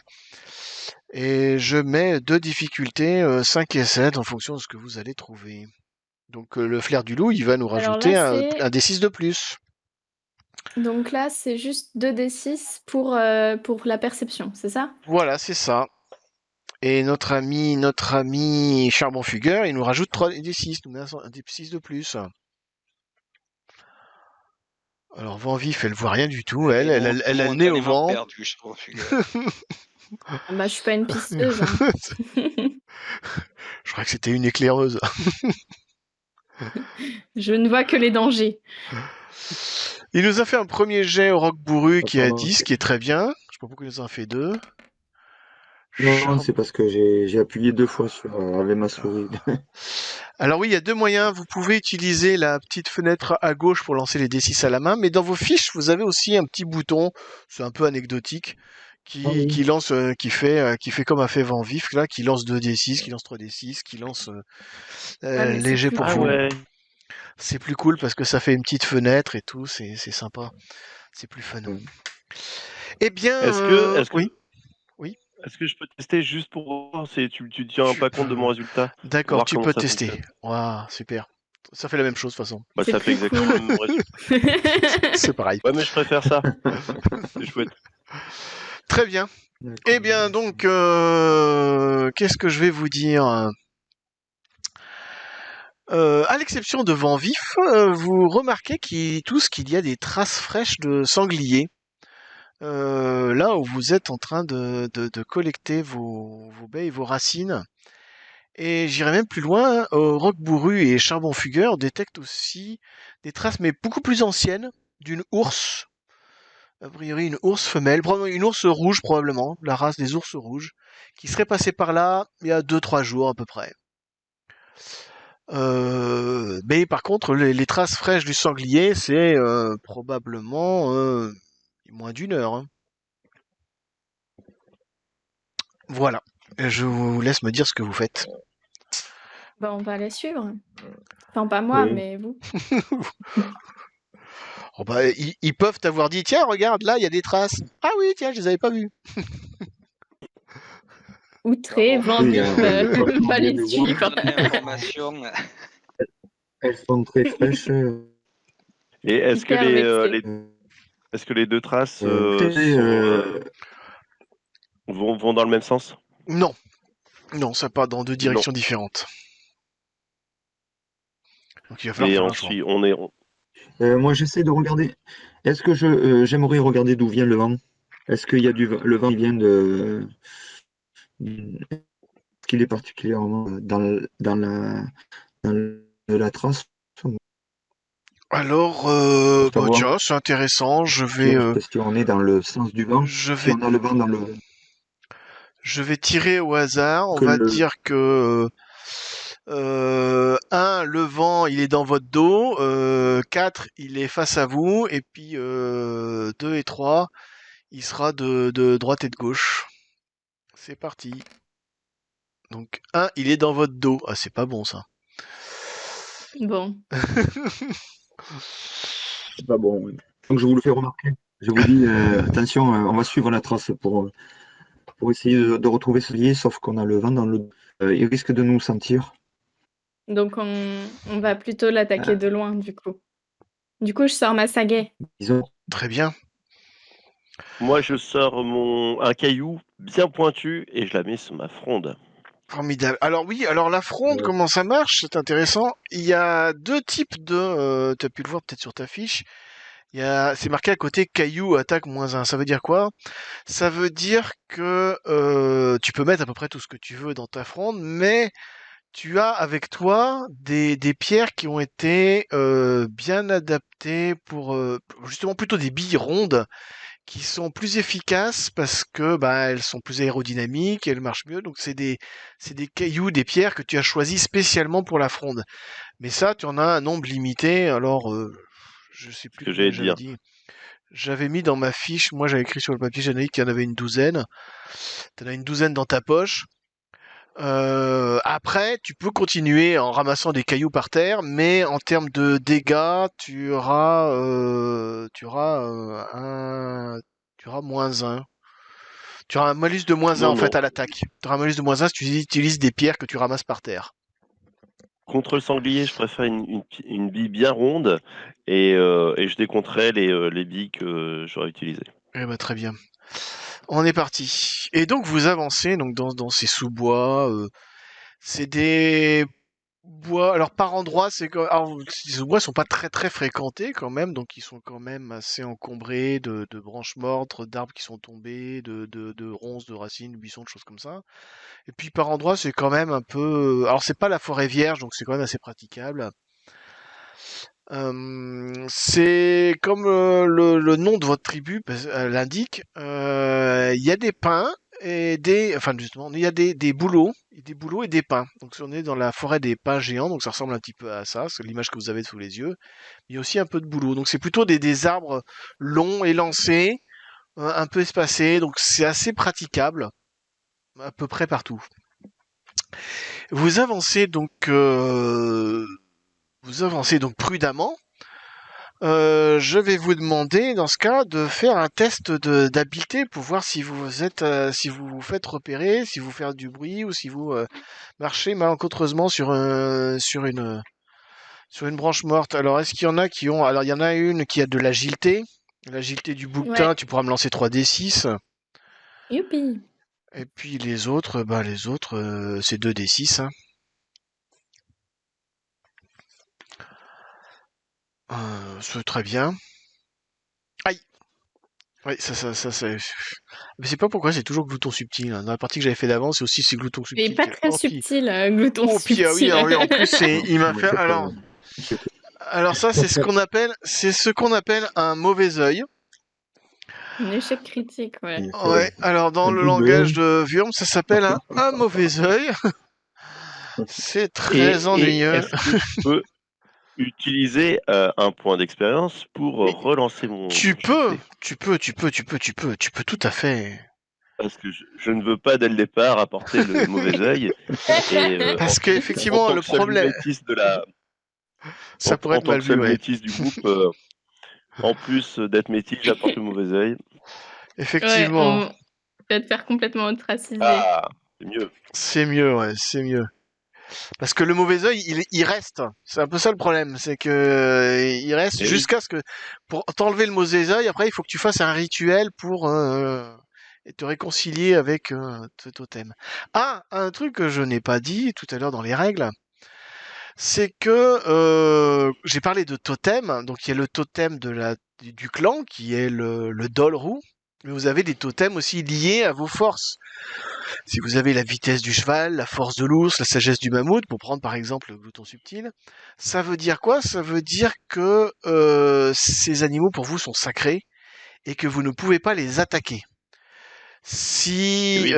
Et je mets deux difficultés, 5 et 7, en fonction de ce que vous allez trouver. Donc le flair du loup, il va nous Alors rajouter là, un D6 de plus. Donc là, c'est juste 2d6 pour la perception, c'est ça? Voilà, c'est ça. Et notre ami Charbon Fugueur, il nous rajoute 3 D6, nous met un D6 de plus. Alors Vent Vif, elle voit rien du tout, elle a le nez au vent. Perdu, je trouve. Ah bah, je suis pas une pisteuse, hein. Je crois que c'était une éclaireuse. Je ne vois que les dangers. Il nous a fait un premier jet au Roc Bourru qui est à apparemment, 10, qui est très bien. Je sais pas pourquoi il nous en fait deux. non, c'est parce que j'ai appuyé 2 fois avec ma souris. Alors oui, il y a deux moyens. Vous pouvez utiliser la petite fenêtre à gauche pour lancer les D6 à la main, mais dans vos fiches, vous avez aussi un petit bouton, c'est un peu anecdotique, Ah oui. qui lance, qui fait comme a fait Vent Vif, là, qui lance 2D6, qui lance 3D6, qui lance mais c'est léger plus pour Ah vous. ouais. C'est plus cool parce que ça fait une petite fenêtre et tout, c'est sympa. C'est plus fun. Mm. Eh bien, Est-ce que oui. Est-ce que je peux tester juste pour voir si tu tiens Tu pas compte de mon peux. résultat? Pour D'accord, voir tu comment peux ça tester. fonctionne. Waouh, super. Ça fait la même chose de toute façon. Bah, C'est ça fait plus exactement le cool. même résultat. C'est pareil. Ouais, mais je préfère ça. C'est chouette. Très bien. D'accord, Eh bien, merci. donc, qu'est-ce que je vais vous dire? À l'exception de Vent Vif, vous remarquez tous qu'il y a des traces fraîches de sanglier. Là où vous êtes en train de collecter vos baies et vos racines. Et j'irai même plus loin, Roc Bourru et Charbon Fugueur détectent aussi des traces, mais beaucoup plus anciennes, d'une ours. A priori, une ours femelle, probablement une ours rouge, probablement, la race des ours rouges, qui serait passée par là il y a 2-3 jours à peu près. Mais par contre, les traces fraîches du sanglier, c'est probablement moins d'une heure, hein. Voilà. Je vous laisse me dire ce que vous faites. Bah, on va les suivre. Enfin, pas moi, Oui. mais vous. Oh bah, ils peuvent t'avoir dit, tiens, regarde, là, il y a des traces. Ah oui, tiens, je les avais pas vues. Outré, Oui, Venvif franchement, va bien les le voir. suivre. Donne l'information. Elles sont très fraîches. Et est-ce que Hyper vexé. est-ce que les deux traces Très, vont dans le même sens? Non, non, ça part dans deux Non. directions différentes. Donc il va falloir Et faire un choix. ensuite, moi, j'essaie de regarder. Est-ce que j'aimerais regarder d'où vient le vent? Est-ce qu'il y a le vent qui vient de. Est-ce qu'il est particulièrement dans la trace? Alors, Pour bah savoir tiens, c'est intéressant. si on est dans le sens du vent, Je si vais, on a le vent dans le. je vais tirer au hasard. On Que va le. dire que le vent, il est dans votre dos. 4, il est face à vous. Et puis 2 et 3, il sera de droite et de gauche. C'est parti. Donc 1, il est dans votre dos. Ah, c'est pas bon ça. Bon, C'est pas bon. Oui. Donc, je vous le fais remarquer. Je vous dis, attention, on va suivre la trace pour essayer de retrouver ce lien, sauf qu'on a le vent dans le dos. Il risque de nous sentir. donc on va plutôt l'attaquer Euh, de loin, du coup. Du coup, je sors ma sagaie. disons, Très bien. moi, je sors un caillou bien pointu et je la mets sur ma fronde. Formidable. Alors oui, alors la fronde, euh, comment ça marche? C'est intéressant. Il y a deux types de... tu as pu le voir peut-être sur ta fiche. C'est marqué à côté caillou attaque -1. Ça veut dire quoi? Ça veut dire que tu peux mettre à peu près tout ce que tu veux dans ta fronde, mais tu as avec toi des pierres qui ont été bien adaptées pour justement plutôt des billes rondes qui sont plus efficaces parce que bah elles sont plus aérodynamiques, elles marchent mieux. Donc c'est des cailloux, des pierres que tu as choisis spécialement pour la fronde. Mais ça, tu en as un nombre limité. Alors je sais Ce plus que combien j'allais j'avais dire. dit. J'avais mis dans ma fiche, moi j'avais écrit sur le papier, j'avais dit qu'il y en avait une douzaine. T'en as une douzaine dans ta poche. Après, tu peux continuer en ramassant des cailloux par terre, mais en termes de dégâts, tu auras -1. Tu auras un malus de -1 Non, en fait non. à l'attaque. Tu auras un malus de -1 si tu utilises des pierres que tu ramasses par terre. Contre le sanglier, je préfère une bille bien ronde et je décompterai les billes que j'aurais utilisées. Eh ben, très bien. On est parti. Et donc vous avancez donc dans ces sous-bois. C'est des bois. Alors par endroits, alors, ces bois sont pas très très fréquentés quand même, donc ils sont quand même assez encombrés de branches mortes, d'arbres qui sont tombés, de ronces, de racines, de buissons, de choses comme ça. Et puis par endroits, c'est quand même un peu. Alors c'est pas la forêt vierge, donc c'est quand même assez praticable. C'est comme le nom de votre tribu l'indique. Il y a des pins enfin justement, il y a des bouleaux, et des pins. Donc on est dans la forêt des pins géants, donc ça ressemble un petit peu à ça, c'est l'image que vous avez sous les yeux. Il y a aussi un peu de bouleaux, donc c'est plutôt des arbres longs, élancés, un peu espacés, donc c'est assez praticable à peu près partout. Vous avancez donc, vous avancez donc prudemment. je vais vous demander, dans ce cas, de faire un test d'habileté pour voir si vous êtes, si vous vous faites repérer, si vous faites du bruit ou si vous marchez malencontreusement sur une branche morte. Alors, est-ce qu'il y en a qui ont... Alors, il y en a une qui a de l'agilité. L'agilité du bouquetin, Ouais. tu pourras me lancer 3d6. Youpi. Et puis les autres, c'est 2d6. Hein. C'est très bien. Aïe! Oui, mais c'est pas pourquoi c'est toujours glouton subtil. Hein. Dans la partie que j'avais fait d'avant, c'est aussi glouton Il est subtil. pas Quel très anti. subtil, glouton Oh, puis ah oui, subtil. ah oui, en plus, il m'a fait. Alors, Alors ça, c'est ce qu'on appelle un mauvais œil. Un échec critique, ouais. Ouais. Alors dans un le double langage de Wurm, ça s'appelle un mauvais œil. C'est très ennuyeux. Est-ce que je peux utiliser un point d'expérience pour relancer mon... Tu peux tout à fait. Parce que je ne veux pas dès le départ apporter le mauvais œil. Et, Parce en qu'effectivement, tant le que seul problème, métis de la... ça pourrait être mal vu, ouais. métis du groupe, en plus d'être métis, j'apporte le mauvais œil. Effectivement. Ouais, on va te faire complètement ostraciser. Ah, c'est mieux. C'est mieux, ouais, c'est mieux. Parce que le mauvais œil, il reste. C'est un peu ça le problème, c'est que il reste Et jusqu'à ce que pour t'enlever le mauvais œil, après il faut que tu fasses un rituel pour te réconcilier avec ce totem. Ah, un truc que je n'ai pas dit tout à l'heure dans les règles, c'est que j'ai parlé de totem, donc il y a le totem du clan qui est le Dolrou, mais vous avez des totems aussi liés à vos forces. Si vous avez la vitesse du cheval, la force de l'ours, la sagesse du mammouth, pour prendre par exemple le glouton subtil, ça veut dire quoi? Ça veut dire que ces animaux pour vous sont sacrés et que vous ne pouvez pas les attaquer. Si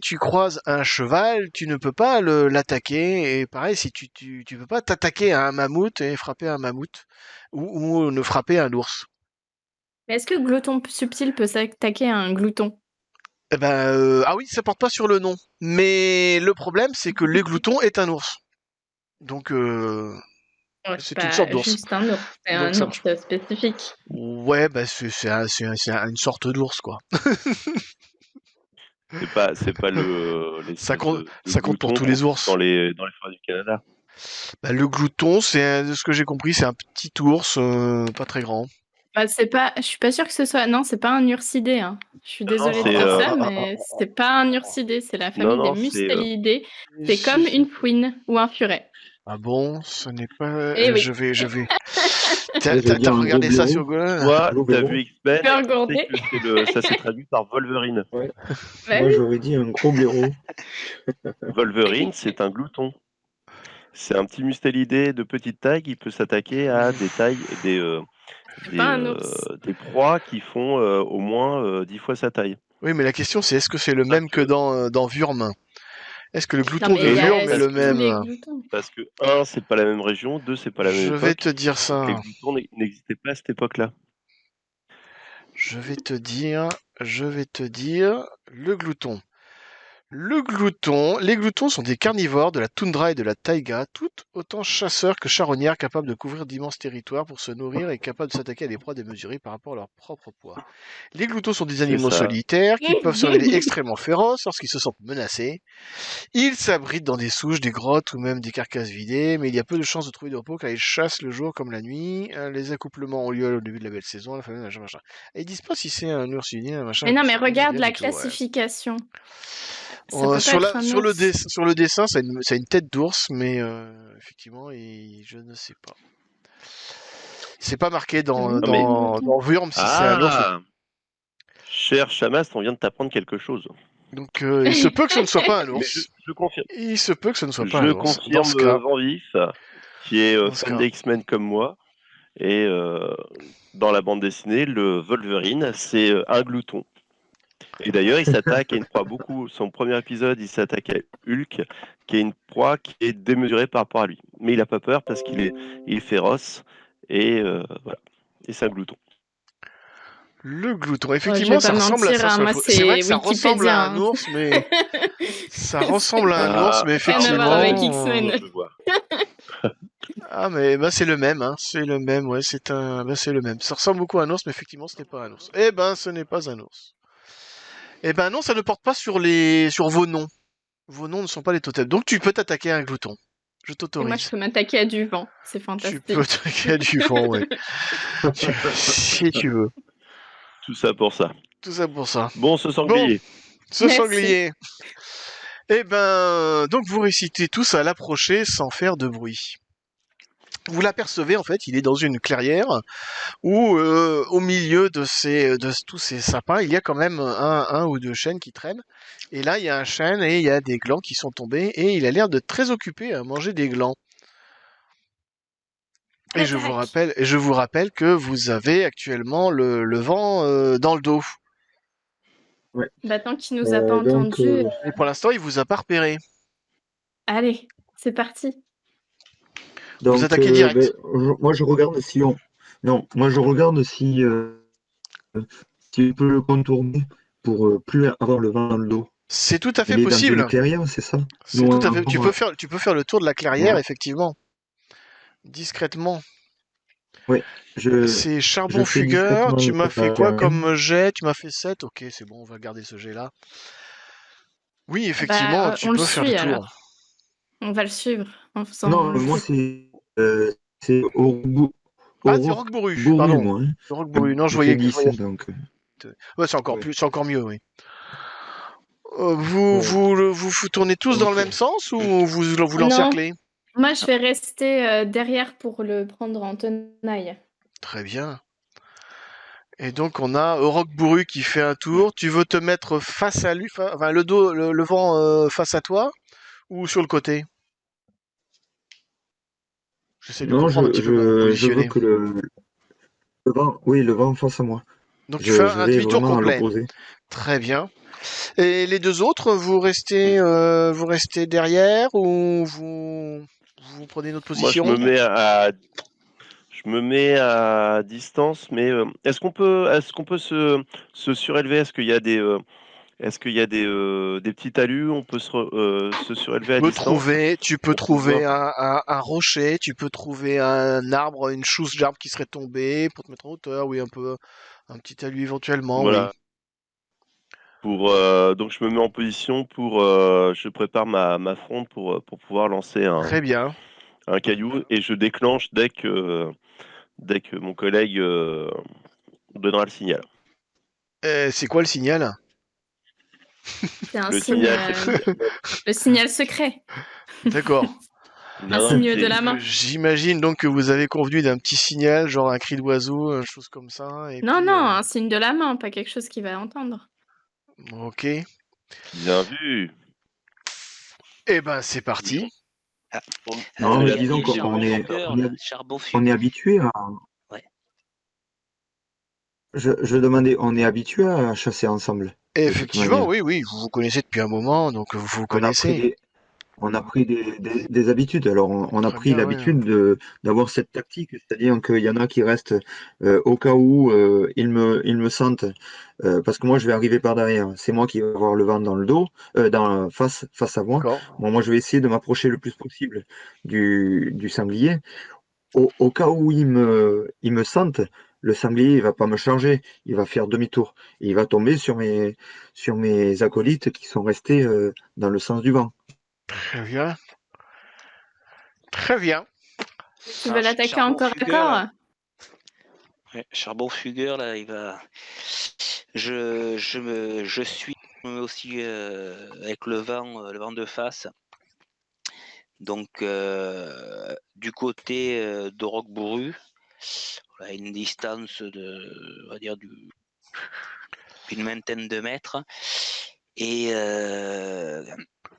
tu croises un cheval, tu ne peux pas l'attaquer, et pareil, si tu peux pas t'attaquer à un mammouth et frapper un mammouth, ou ne frapper un ours. Mais est-ce que glouton subtil peut s'attaquer à un glouton? Eh ben, ah oui, ça porte pas sur le nom. Mais le problème, c'est que le glouton est un ours. Donc, Ouais, c'est pas une sorte d'ours. juste un ours, c'est Donc un ça ours spécifique. Ouais, bah c'est une sorte d'ours, quoi. c'est pas Ça compte, de ça compte pour glouton tous les ours. dans les forêts du Canada. Bah, le glouton, de ce que j'ai compris, c'est un petit ours, pas très grand. Bah, je suis pas sûre que ce soit, non, c'est pas un ursidé, hein. Je suis désolée de c'est, dire ça, mais c'est pas un ursidé, c'est la famille des mustélidés. C'est comme une fouine ou un furet. Ah bon, ce n'est pas. Eh oui. Je vais. J'allais dire T'as un regardé gros ça blaireau. sur Google? Toi, Gros t'as blaireau. vu X-Men, Tu peux tu sais regarder. que ça s'est traduit par Wolverine. Ouais. Bah Moi, oui. j'aurais dit un gros blaireau. Wolverine, c'est un glouton. C'est un petit mustélidé de petite taille qui peut s'attaquer à des proies qui font au moins 10 fois sa taille. Oui, mais la question c'est est-ce que c'est le même que dans Wurm? Est-ce que le glouton Non, mais de il y a Wurm est le tous les même? gloutons. Parce que 1, c'est pas la même région, 2, c'est pas la même Je époque. vais te dire ça. Les gloutons n'existaient pas à cette époque-là. Je vais te dire le glouton. Les gloutons sont des carnivores de la toundra et de la taïga, tout autant chasseurs que charognards, capables de couvrir d'immenses territoires pour se nourrir et capables de s'attaquer à des proies démesurées par rapport à leur propre poids. Les gloutons sont des animaux ça. solitaires qui peuvent se révéler extrêmement féroces lorsqu'ils se sentent menacés. Ils s'abritent dans des souches, des grottes ou même des carcasses vidées, mais il y a peu de chances de trouver du repos car ils chassent le jour comme la nuit. Les accouplements ont lieu au début de la belle saison, la famille, machin. Et ils disent pas si c'est un ursidien, machin. Mais non, mais ça, regarde bien la du tout, ouais. classification. Ça peut pas Sur être un sur le ours. dessin, ça a une tête d'ours, mais effectivement, je ne sais pas. C'est pas marqué dans Wurm si c'est un ours. Ah, cher Chamas, on vient de t'apprendre quelque chose. Donc il se peut que ce ne soit pas un Mais ours. je confirme. Il se peut que ce ne soit pas un Je ours. confirme Van Vif, qui est Dans ce fan cas. des X-Men comme moi. Et dans la bande dessinée, le Wolverine, c'est un glouton. Et d'ailleurs, il s'attaque à une proie beaucoup. Son premier épisode, il s'attaque à Hulk, qui est une proie qui est démesurée par rapport à lui. Mais il n'a pas peur parce qu'il est féroce. Et voilà. Et c'est un glouton. Le glouton, Je effectivement, vais ça pas ressemble à mentir, ça. hein, moi, C'est vrai que ça c'est ressemble à un Wikipédia, hein. ours, mais ça ressemble à un ours, mais Rien à voir effectivement. avec X-Men. Je vois. Ah, mais bah, c'est le même, hein. C'est le même, ouais, c'est le même. Ça ressemble beaucoup à un ours, mais effectivement, ce n'est pas un ours. Eh ben, ce n'est pas un ours. Eh ben non, ça ne porte pas sur vos noms. Vos noms ne sont pas les totems. Donc tu peux t'attaquer à un glouton. Je Et moi, je t'autorise. peux m'attaquer à du vent. C'est Tu peux fantastique. t'attaquer à du vent, ouais. Si tu veux. Tout ça pour ça. Tout ça pour ça. Bon, ce Bon, sanglier. ce Merci. sanglier. Eh ben, donc vous récitez tous à l'approcher sans faire de bruit. Vous l'apercevez en fait, il est dans une clairière où au milieu de tous ces sapins, il y a quand même un ou deux chênes qui traînent. Et là, il y a un chêne et il y a des glands qui sont tombés et il a l'air de très occupé à manger des glands. Et L'attaque. je vous rappelle que vous avez actuellement le vent dans le dos. Bah, tant qu'il nous a pas Donc, entendus, Et pour l'instant, il vous a pas repéré. allez, c'est parti. Vous attaquez direct. moi je regarde si on. Non, moi je regarde si on peut le contourner pour plus avoir le vent dans le dos. C'est tout à fait Il est dans une possible. clairière, c'est ça? C'est tout à fait. Tu Ouais. peux faire le tour de la clairière, Ouais. effectivement, discrètement. Ouais. C'est Je charbon fais fugueur. discrètement Tu le m'as tour de fait la quoi clairière. comme jet? Tu m'as fait 7. Ok, c'est bon, on va garder ce jet-là. Oui, effectivement, Bah, tu on le peux faire le suit tour. alors. On va le suivre en Non, faisant moi bruit. c'est Ah, c'est Aurore Roqueboru, Boru, pardon. moi. Hein. C'est Roqueboru. Non, J'ai fait 10, donc. Ouais, Ouais. c'est encore mieux, oui. Ouais. Vous tournez tous dans le Donc, même sens ou vous Non, l'encerclez? moi je vais rester derrière pour le prendre en tenaille. Très bien. Et donc on a Roqueboru qui fait un tour. Tu veux te mettre face à lui, enfin le dos, le vent face à toi ou sur le côté? J'essaie de non, comprendre un petit peu comment vous je veux positionnez. que le vent, oui, le vent face à moi. Donc tu fais Je un vais demi-tour vraiment à complet. l'opposé. Très bien. Et les deux autres, vous restez derrière ou vous prenez une autre Moi, position? je me mets à distance, mais est-ce qu'on peut se surélever? Est-ce qu'il y a des petits talus? On peut se surélever à distance Tu peux pour trouver pouvoir. un rocher, tu peux trouver un arbre, une chousse d'arbre qui serait tombée pour te mettre en hauteur, oui, un peu, un petit talus éventuellement, oui. Voilà. Donc je me mets en position je prépare ma fronde pour pouvoir lancer Très bien. un caillou et je déclenche dès que mon collègue donnera le signal. C'est quoi le signal? C'est un Le signe, signal, le signal secret. D'accord. Un non, signe de la main. J'imagine donc que vous avez convenu d'un petit signal, genre un cri d'oiseau, une chose comme ça, et Non, puis, non, un signe de la main, pas quelque chose qu'il va entendre. ok. bien vu. Eh ben, c'est parti. Non, mais La disons petite qu'on est, Charbon on est fugueur. habitué à. Ouais. Je demandais, on est habitué à chasser ensemble, de toute Effectivement, manière. oui, oui, vous vous connaissez depuis un moment, donc vous vous On a pris connaissez. des habitudes. Alors, on a Très pris bien, ouais. l'habitude d'avoir cette tactique, c'est-à-dire qu'il y en a qui restent au cas où ils me sentent, parce que moi, je vais arriver par derrière. C'est moi qui vais avoir le vent dans le dos, face à moi. D'accord. Bon, moi, je vais essayer de m'approcher le plus possible du sanglier. Au cas où il me sente, le sanglier, il va pas me charger, il va faire demi-tour. Et il va tomber sur mes acolytes qui sont restés dans le sens du vent. Très bien. Très bien. Tu veux l'attaquer encore à corps? Ouais, charbon fugueur, là, il va. Je suis aussi avec le vent de face. Donc, du côté de Roqueboru, à une distance on va dire, d'une vingtaine de mètres. Et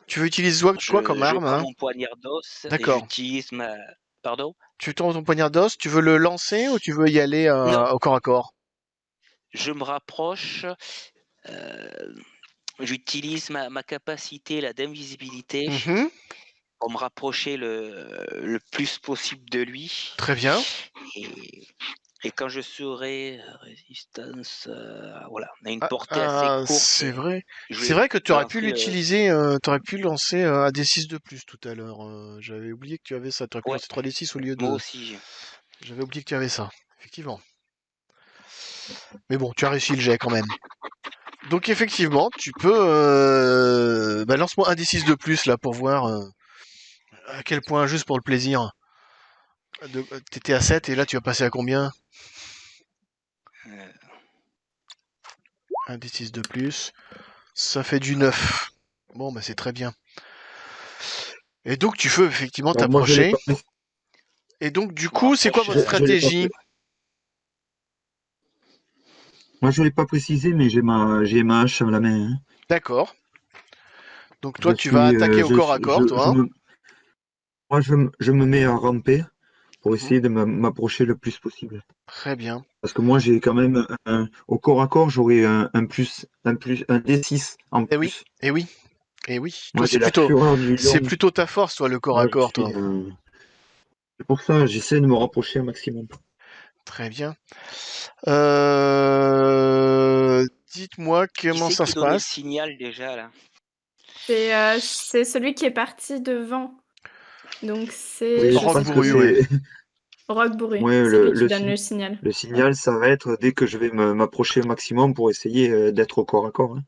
Tu veux utiliser quoi comme je arme, prends hein? mon poignard d'os et D'accord. j'utilise ma. Pardon? Tu tournes ton poignard d'os, tu veux le lancer ou tu veux y aller Non, au corps à corps? je me rapproche. J'utilise ma capacité là, d'invisibilité Mhm. pour me rapprocher le plus possible de lui. Très bien. Et Et quand je serai résistance, voilà, on a une portée assez courte. C'est vrai. Je C'est vais vrai que tu aurais pu lancer, l'utiliser, t'aurais pu lancer un D6 de plus tout à l'heure. J'avais oublié que tu avais ça. Tu aurais pu Ouais. lancer 3D6 au lieu de. Moi aussi. J'avais oublié que tu avais ça. Effectivement. Mais bon, tu as réussi le jet quand même. Donc effectivement, tu peux. Lance-moi un D6 de plus là pour voir à quel point, juste pour le plaisir. T'étais à 7 et là tu vas passer à combien? Euh, Un D6 de plus. Ça fait du 9. Bon, bah c'est très bien. Et donc tu peux effectivement Alors, moi, je l'ai t'approcher. pas précisé. Et donc du je me coup, c'est quoi rapproche, votre Je l'ai pas stratégie? Moi, je l'ai pas précisé, mais j'ai ma hache à la main, hein. D'accord. Donc toi, Je tu vas suis, attaquer au corps à corps, toi. Hein. moi, je me mets à ramper pour Mhm. essayer de m'approcher le plus possible. Très bien. Parce que moi, j'ai quand même au corps à corps, j'aurai un D6 en Eh oui, plus. eh oui, eh oui. Toi, Moi, j'ai la fureur du c'est lion. plutôt ta force, toi, le corps à Moi, corps, toi. c'est pour ça, j'essaie de me rapprocher un maximum. Très bien. Dites-moi Qui comment c'est ça qui se donnait le passe. signal déjà là? C'est celui qui est parti devant. Donc c'est, Oui, je je Roc sais pense que bourru, plus, ouais. c'est Roc Bourru. ouais, C'est lui qui donne le signal. le signal, ça va être dès que je vais m'approcher au maximum pour essayer d'être au corps à corps, hein.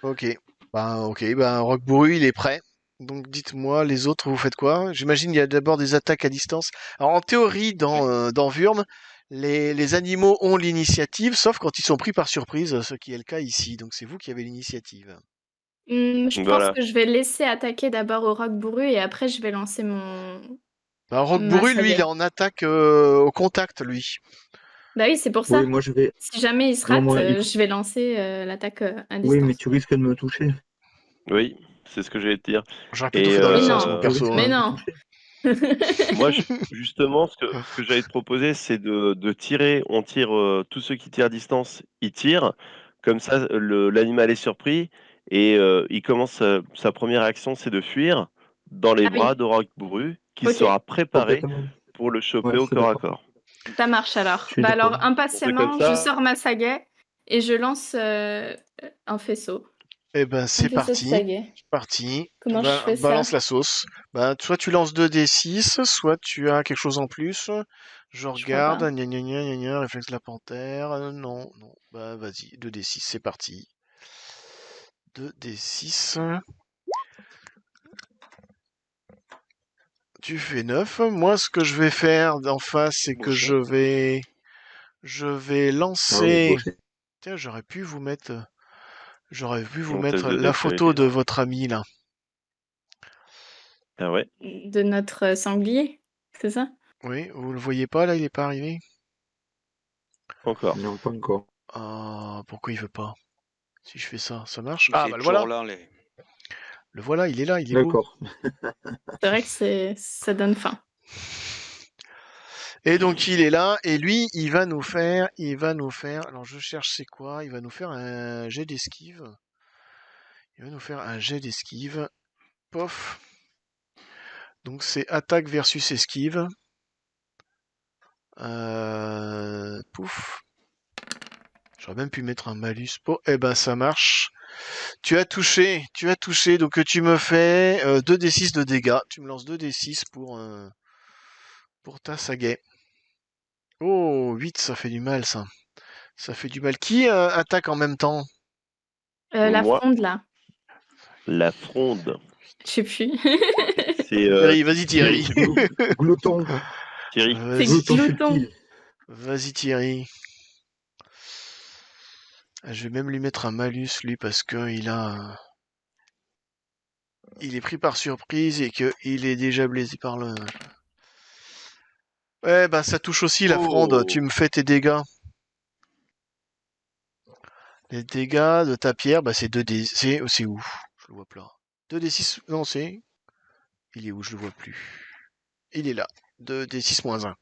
Ok. Roc bourru, il est prêt. Donc dites-moi, les autres, vous faites quoi? J'imagine il y a d'abord des attaques à distance. Alors en théorie, dans Wurm, les animaux ont l'initiative, sauf quand ils sont pris par surprise, ce qui est le cas ici. Donc c'est vous qui avez l'initiative. Je pense Voilà. que je vais laisser attaquer d'abord au Roc Bourru et après je vais lancer Roc ma bourru, lui, il est sagaie. en attaque au contact, lui. Bah oui, c'est pour Oui, ça. moi je vais. Si jamais il se Non, rate, moi, je vais lancer l'attaque à oui, mais distance. tu risques de me toucher. Oui, c'est ce que j'allais te dire. J'aurais plutôt Et fait dans l'autre Mais sens, non, mon Tu perso. risques mais Hein. de me non. toucher. moi, justement, ce que j'allais te proposer, c'est de tirer. On tire tous ceux qui tirent à distance, ils tirent. Comme ça, l'animal est surpris et il commence sa première action, c'est de fuir dans les Ah bras oui, de Roc Bourru, qui ok, sera préparé Complètement. pour le choper Ouais, au c'est corps à d'accord. corps. ça marche alors. Je suis Bah d'accord. alors, On fait comme impatiemment, je ça. sors ma sagaie et je lance un faisceau. Eh ben, Un c'est faisceau de parti. sagaie. Parti. Comment je fais ça? Balance la sauce. Bah, soit tu lances 2d6, soit tu as quelque chose en plus. Je Je crois regarde. pas. Gna gna gna gna gna, réflexe de la panthère. Non, non. Bah, vas-y. 2d6, c'est parti. 2d6. Tu fais 9. Moi, ce que je vais faire d'en face, c'est que Boucher. je vais Ah oui, lancer. gaucher. Tiens, j'aurais pu vous On teste mettre de la photo dextérité, de là. votre ami, là. Ah ouais. De notre sanglier, c'est ça? Oui, vous le voyez pas, là, il est pas arrivé? Encore. Non, pas encore. Ah, pourquoi il veut pas? Si je fais ça, ça marche? Il Ah, est bah le toujours voilà. là, les... Le voilà, il est là, il est beau. D'accord. C'est vrai que ça donne faim. Et donc il est là, et lui, alors je cherche c'est quoi? Il va nous faire un jet d'esquive. Il va nous faire un jet d'esquive. Pof. Donc c'est attaque versus esquive. Pouf. J'aurais même pu mettre un malus. Oh, eh ben ça marche. Tu as touché, donc tu me fais 2d6 de dégâts. Tu me lances 2d6 pour ta sagaie. Oh, 8, ça fait du mal, ça. Ça fait du mal. Qui attaque en même temps? La Moi, fronde, là. la fronde. Je sais plus. C'est Thierry, vas-y Thierry. Thierry. Glouton. Thierry. C'est Vas-y, Glouton Glouton. subtil. vas-y Thierry. Ah, je vais même lui mettre un malus, lui, parce que il est pris par surprise et que il est déjà blessé par le... Ouais, bah ça touche aussi la fronde. Tu Oh. me fais tes dégâts. Les dégâts de ta pierre, bah c'est 2D... C'est où? Je le vois plus là. 2d6... Non, c'est... Il est où? Je le vois plus. Il est là. 2d6 moins 1.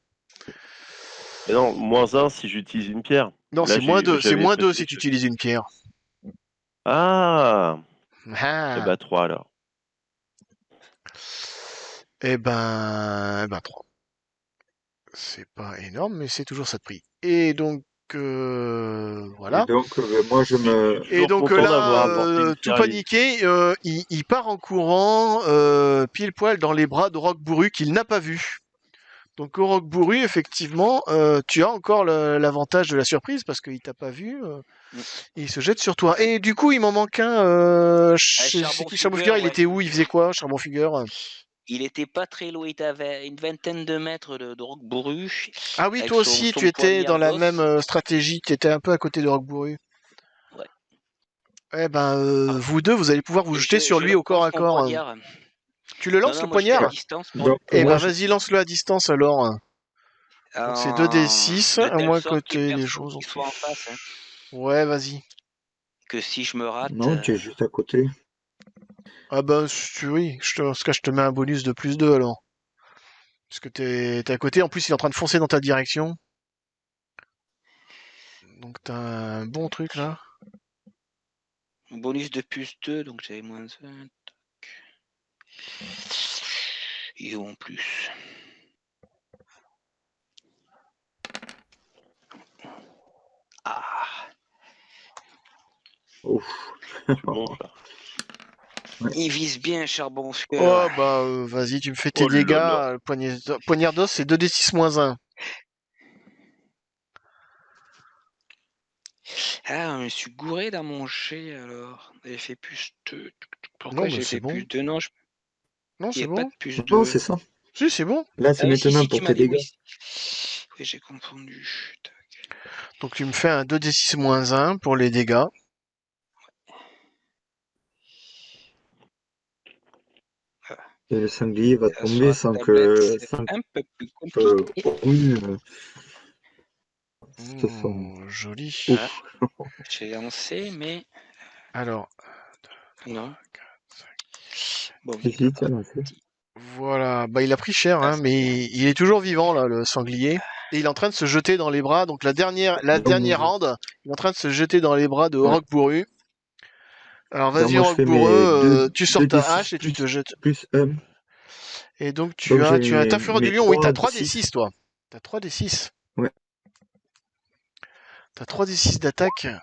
Et non, -1 si j'utilise une pierre. Non, Là, c'est moins 2. C'est j'avais moins 2 si précisé tu que... utilises une pierre. Ah. Eh Ah. ben 3 alors. Eh ben 3. C'est pas énorme, mais c'est toujours ça de prix. Et donc, Et voilà. donc, moi, je me. Je suis Et toujours donc content là, d'avoir apporté une tout pierre à l'édifice. paniqué, il part en courant, pile poil dans les bras d'Oroc Bourru qu'il n'a pas vu. Donc Oroc Bourru, effectivement, tu as encore l'avantage de la surprise parce qu'il t'a pas vu. Mm. Et il se jette sur toi. Et du coup, il m'en manque un. C'est Charbon qui Charbon Fugueur, Fugueur? Il ouais. était où? Il faisait quoi, Charbon Fugueur? Il était pas très loin, il était à une vingtaine de mètres de Roc Bourru. Ah oui, Avec toi aussi, son tu étais dans poignard la d'os. même stratégie. Tu étais un peu à côté de Oroc Bourru. Ouais. Eh ben, Ah. vous deux, vous allez pouvoir vous jeter sur lui au corps à lance mon corps. poignard. Tu le Non, lances, non, le moi j'étais à poignard? distance. Donc, Eh moi, ben, vas-y, lance-le à distance alors. Donc c'est 2d6, De à telle moins que sorte qu'il y ait t'aies les personne choses en qui soit en plus. face. Hein. Ouais, vas-y. Que si je me rate. non, tu es juste à côté. Ah ben, oui, dans ce cas, je te mets un bonus de plus 2 alors. Parce que t'es à côté, en plus il est en train de foncer dans ta direction. Donc t'as un bon truc là. Bonus de plus 2, donc j'avais moins 1. Et en plus. Ah. Ouf. Tu montes là. Ouais. Il vise bien, Charbon Oh Fugueur. bah vas-y, tu me fais tes Oh là dégâts. là. Poignard d'os, c'est 2d6 moins 1. Ah, je me suis gouré dans mon jet alors. J'avais fait plus 2. Pourquoi Non, mais j'ai c'est fait bon. plus 2? Non, Non, il n'y c'est a pas bon. de plus Non, 2. c'est ça. Si, c'est bon. Là, c'est Ah oui, si, maintenant si, pour tu m'as tes dit dégâts. oui. Oui, j'ai confondu. Tac. Donc tu me fais un 2d6 moins 1 pour les dégâts. Et le sanglier va Sur tomber la sans tablette, que, c'est sans un peu plus que compliqué. Bourru se sent. Joli. Ah, Ouf. j'ai lancé, mais Alors, non. 5. Bon, Si, si, tu as lancé. Voilà, bah il a pris cher, ah, hein, mais il est toujours vivant là, le sanglier. Et il est en train de se jeter dans les bras. Donc la dernière Donc, rande, il est en train de se jeter dans les bras de ouais. Oroc Bourru. Alors Donc, vas-y moi, je Oroc fais Bourru, mes 2, tu sors ta 2d6 hache et tu te jettes. plus 1. Et donc Donc, j'ai t'as fureur du mes lion, oui, t'as 3 d6. 3d6 toi. T'as 3d6. Ouais, T'as 3d6 d'attaque. c'est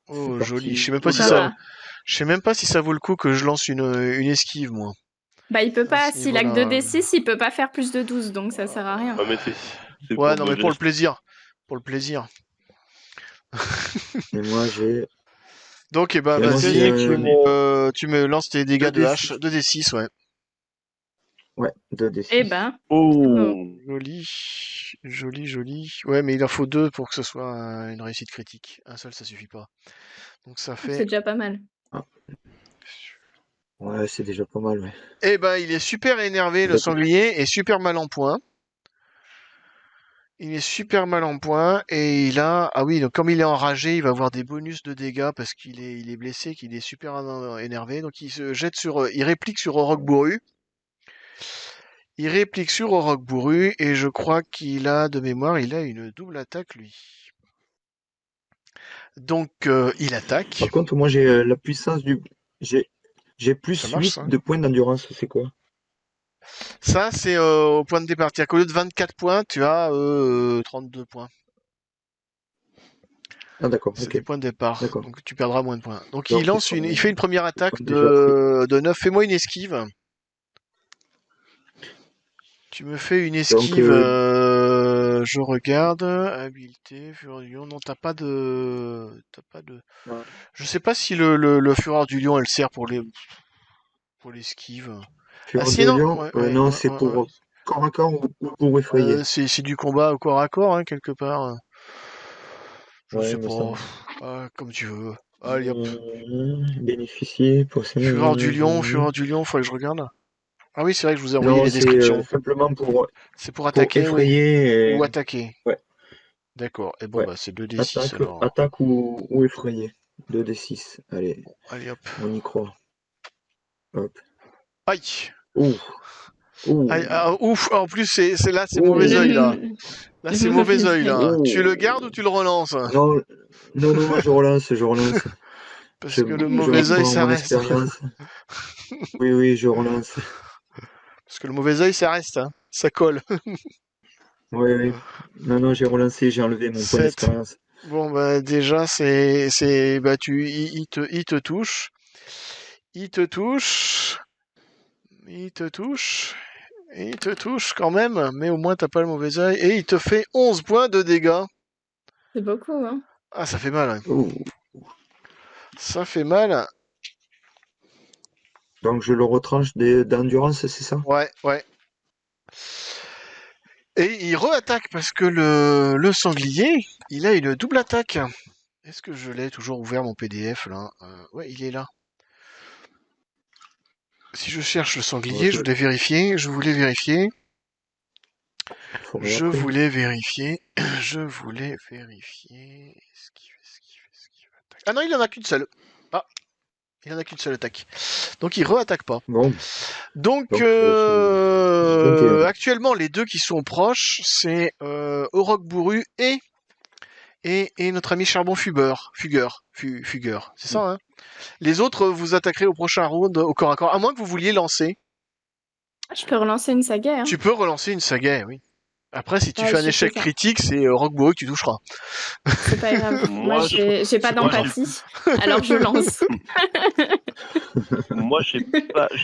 Oh joli. parti. Ça va. Je sais même pas si ça vaut le coup que je lance une esquive moi. Bah, il peut À pas, ce s'il a que niveau-là. 2d6, il peut pas faire plus de 12, donc ça sert à rien. Ah, mais c'est Ouais, pour non mais pour le Modeste. plaisir. Pour le plaisir. Et moi, j'ai. Donc, eh ben, Et moi, vas-y, j'ai tu me lances tes dégâts de hache. 2d6. 2d6, ouais. Ouais, Eh 2d6. ben, Oh. Joli, joli, joli. Ouais, mais il en faut 2 pour que ce soit une réussite critique. Un seul, ça suffit pas. Donc ça c'est fait... déjà pas mal. Ah. Ouais, c'est déjà pas mal, ouais. Eh ben, il est super énervé, le D'accord. sanglier, et super mal en point. Il est super mal en point, et il a... Ah oui, donc comme il est enragé, il va avoir des bonus de dégâts parce il est blessé, qu'il est super énervé. Donc il se jette sur... Il réplique sur Oroc Bourru. Il réplique sur Oroc Bourru, et je crois qu'il a, de mémoire, il a une double attaque, lui. Donc, il attaque. Par contre, moi, j'ai la puissance du. J'ai plus Ça marche, 8 ça. de points d'endurance. C'est quoi? Ça, c'est au point de départ. C'est-à-dire qu'au lieu de 24 points, tu as 32 points. Ah, d'accord, C'est ok. des points de départ. D'accord. Donc, tu perdras moins de points. Donc, Donc, il fait une première ils attaque sont déjà pris. de 9. Fais-moi une esquive. Tu me fais une Donc, esquive. Je regarde. Habileté, fureur du lion. Non, t'as pas de. ouais. Je sais pas si le fureur du lion, elle sert pour l'esquive. Ah Fureur si, de non. lion, Ouais, non, ouais, c'est ouais, ouais. pour corps à corps ou pour effrayer. C'est du combat au corps à corps, hein, quelque part. Je Ouais, sais il me pas. semble. Comme tu veux. Allez hop. Bénéficier pour ça. Fureur du lion, faut que je regarde. Ah oui, c'est vrai que je vous ai envoyé Non, les c'est descriptions. simplement C'est pour pour attaquer, oui. effrayer Ou et. attaquer. Ouais, D'accord. Et bon, ouais. bah, c'est 2d6 Attaque, alors. attaque ou effrayer. 2d6. Allez, Bon, allez hop. on y croit. Hop. Aïe. Ouh, ouh, Aïe, ah, ouf. En plus, c'est là, c'est ouh, mauvais œil, là. Le Là, c'est mauvais œil, là. Tu le gardes ou ouh. tu le relances? Non, non, non, je relance, je relance. Parce Je, que le je mauvais œil, reprends ça mon reste. expérience. Oui, oui, je relance. Parce que le mauvais œil, ça reste, hein. Ça colle. Oui. Non, j'ai relancé, j'ai enlevé mon point 7. d'expérience. Bon, bah, déjà, il te touche. Il te touche. Il te touche. Et il te touche quand même, mais au moins t'as pas le mauvais œil. Et il te fait 11 points de dégâts. C'est beaucoup, hein. Ah, ça fait mal. Hein. Oh. Ça fait mal. Donc je le retranche d'endurance, c'est ça? Ouais. Et il re-attaque parce que le sanglier, il a une double attaque. Est-ce que je l'ai toujours ouvert mon PDF là? Ouais, il est là. Si je cherche le sanglier, je voulais vérifier. Je voulais vérifier. Est-ce qu'il veut attaquer? Ah non, il en a qu'une seule. Ah, il en a qu'une seule attaque. Donc il re-attaque pas. Bon. Donc, Donc, c'est 21. actuellement, les deux qui sont proches, c'est Auroch Bourru et notre ami Charbon Fugueur. C'est ça, hein? Les autres, vous attaquerez au prochain round au corps à corps, à moins que vous vouliez lancer. Je peux relancer une saga, hein. Tu peux relancer une saga, oui. Après, si tu Ouais, fais un je échec fais ça. critique, c'est Auroch Bourru que tu toucheras. C'est pas grave. Moi, j'ai pas moi, d'empathie, alors je lance. Moi, j'ai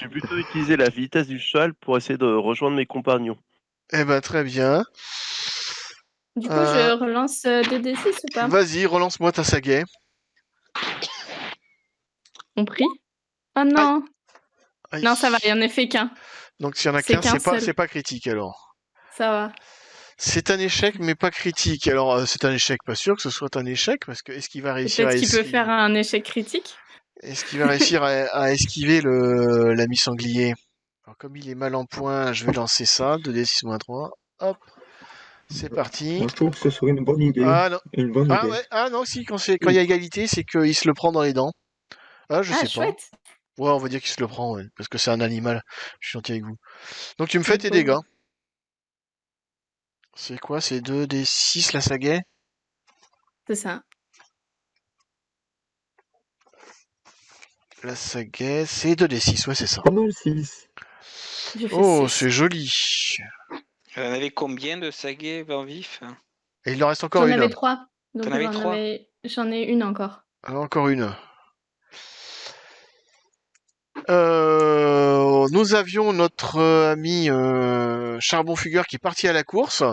plutôt utilisé la vitesse du cheval pour essayer de rejoindre mes compagnons. Eh ben, très bien. Du coup, je relance 2d6 ou pas? Vas-y, relance-moi ta saga. Compris? Oh non! Aïe. Non, ça va, il y en a fait qu'un. Donc, s'il y en a C'est qu'un, qu'un c'est pas critique alors. Ça va. C'est un échec, mais pas critique. Alors, c'est un échec, pas sûr que ce soit un échec, parce que est-ce qu'il va réussir Peut-être qu'il peut faire un échec critique. Est-ce qu'il va réussir à esquiver l'ami sanglier? Alors, comme il est mal en point, je vais lancer ça. 2d6-3. Hop. C'est parti. Moi, je trouve que ce serait une bonne idée. Ah non. Une bonne idée. Ouais. Ah non, si, quand il y a égalité, c'est qu'il se le prend dans les dents. Ah, je sais chouette. pas. Ouais, on va dire qu'il se le prend, ouais, parce que c'est un animal. Je suis gentil avec vous. Donc, tu me fais tes pauvre. dégâts. C'est quoi? C'est 2d6 la saga? C'est ça. La saga, c'est 2d6, ouais, c'est ça. Pas mal, 6. Oh, 6. c'est joli. Vous en avez combien de sagas Vent Vif? Et il en reste encore J'en une. avais 3. Donc T'en avais 3? J'en ai une encore. Encore une. Nous avions notre ami Charbon Fugueur qui est parti à la course.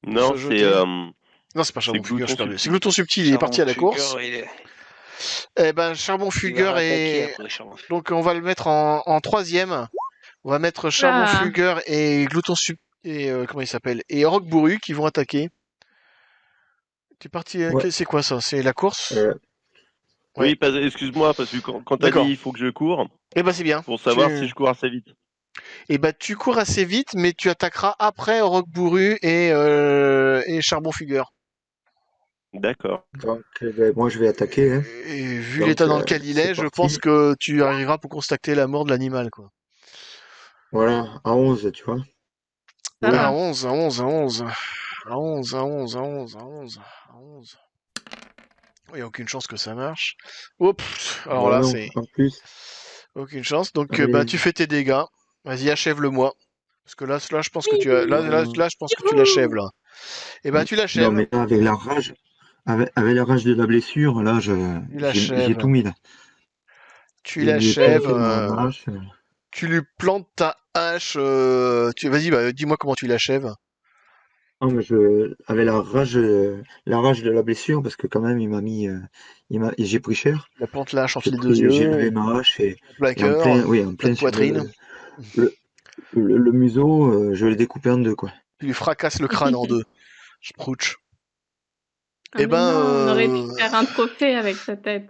Non, Non, c'est pas Charbon Fugueur, Glouton c'est Glouton Subtil, il est parti à la course. Eh ben, Charbon Fugueur est... Donc, on va le mettre en troisième. On va mettre Charbon Fugueur et Glouton Subtil... Et comment il s'appelle? Et Auroch Bourru qui vont attaquer. T'es parti... Ouais. C'est quoi ça? C'est la course? Oui, excuse-moi, parce que quand t'as dit il faut que je cours, eh ben c'est bien. Pour savoir si je cours assez vite. Eh ben tu cours assez vite, mais tu attaqueras après Auroch Bourru et Charbon Fugueur. D'accord. Donc, moi, je vais attaquer. Hein. Et vu l'état dans lequel il est, je pense que tu arriveras pour constater la mort de l'animal, quoi. Voilà, à 11, tu vois. À 11. Il n'y a aucune chance que ça marche. Oups, alors là, c'est... En plus. Aucune chance. Donc, tu fais tes dégâts. Vas-y, achève-le-moi. Parce que là, je pense que tu as... Là, je pense que tu l'achèves, là. Et ben, tu l'achèves. Non, mais là, avec la rage... Avec la rage de la blessure, là, j'ai tout mis, là. Tu l'achèves. Tu lui plantes ta hache. Vas-y, dis-moi comment tu l'achèves. Non, mais avec la rage de la blessure, parce que quand même, il m'a mis, j'ai pris cher. La plante la hache entre les deux yeux. J'ai levé ma hache et en plein poitrine. Le museau, je l'ai découpé en deux, quoi. Tu lui fracasses le crâne en deux. Sprouch. Eh ben, on aurait pu faire un trophée avec sa tête.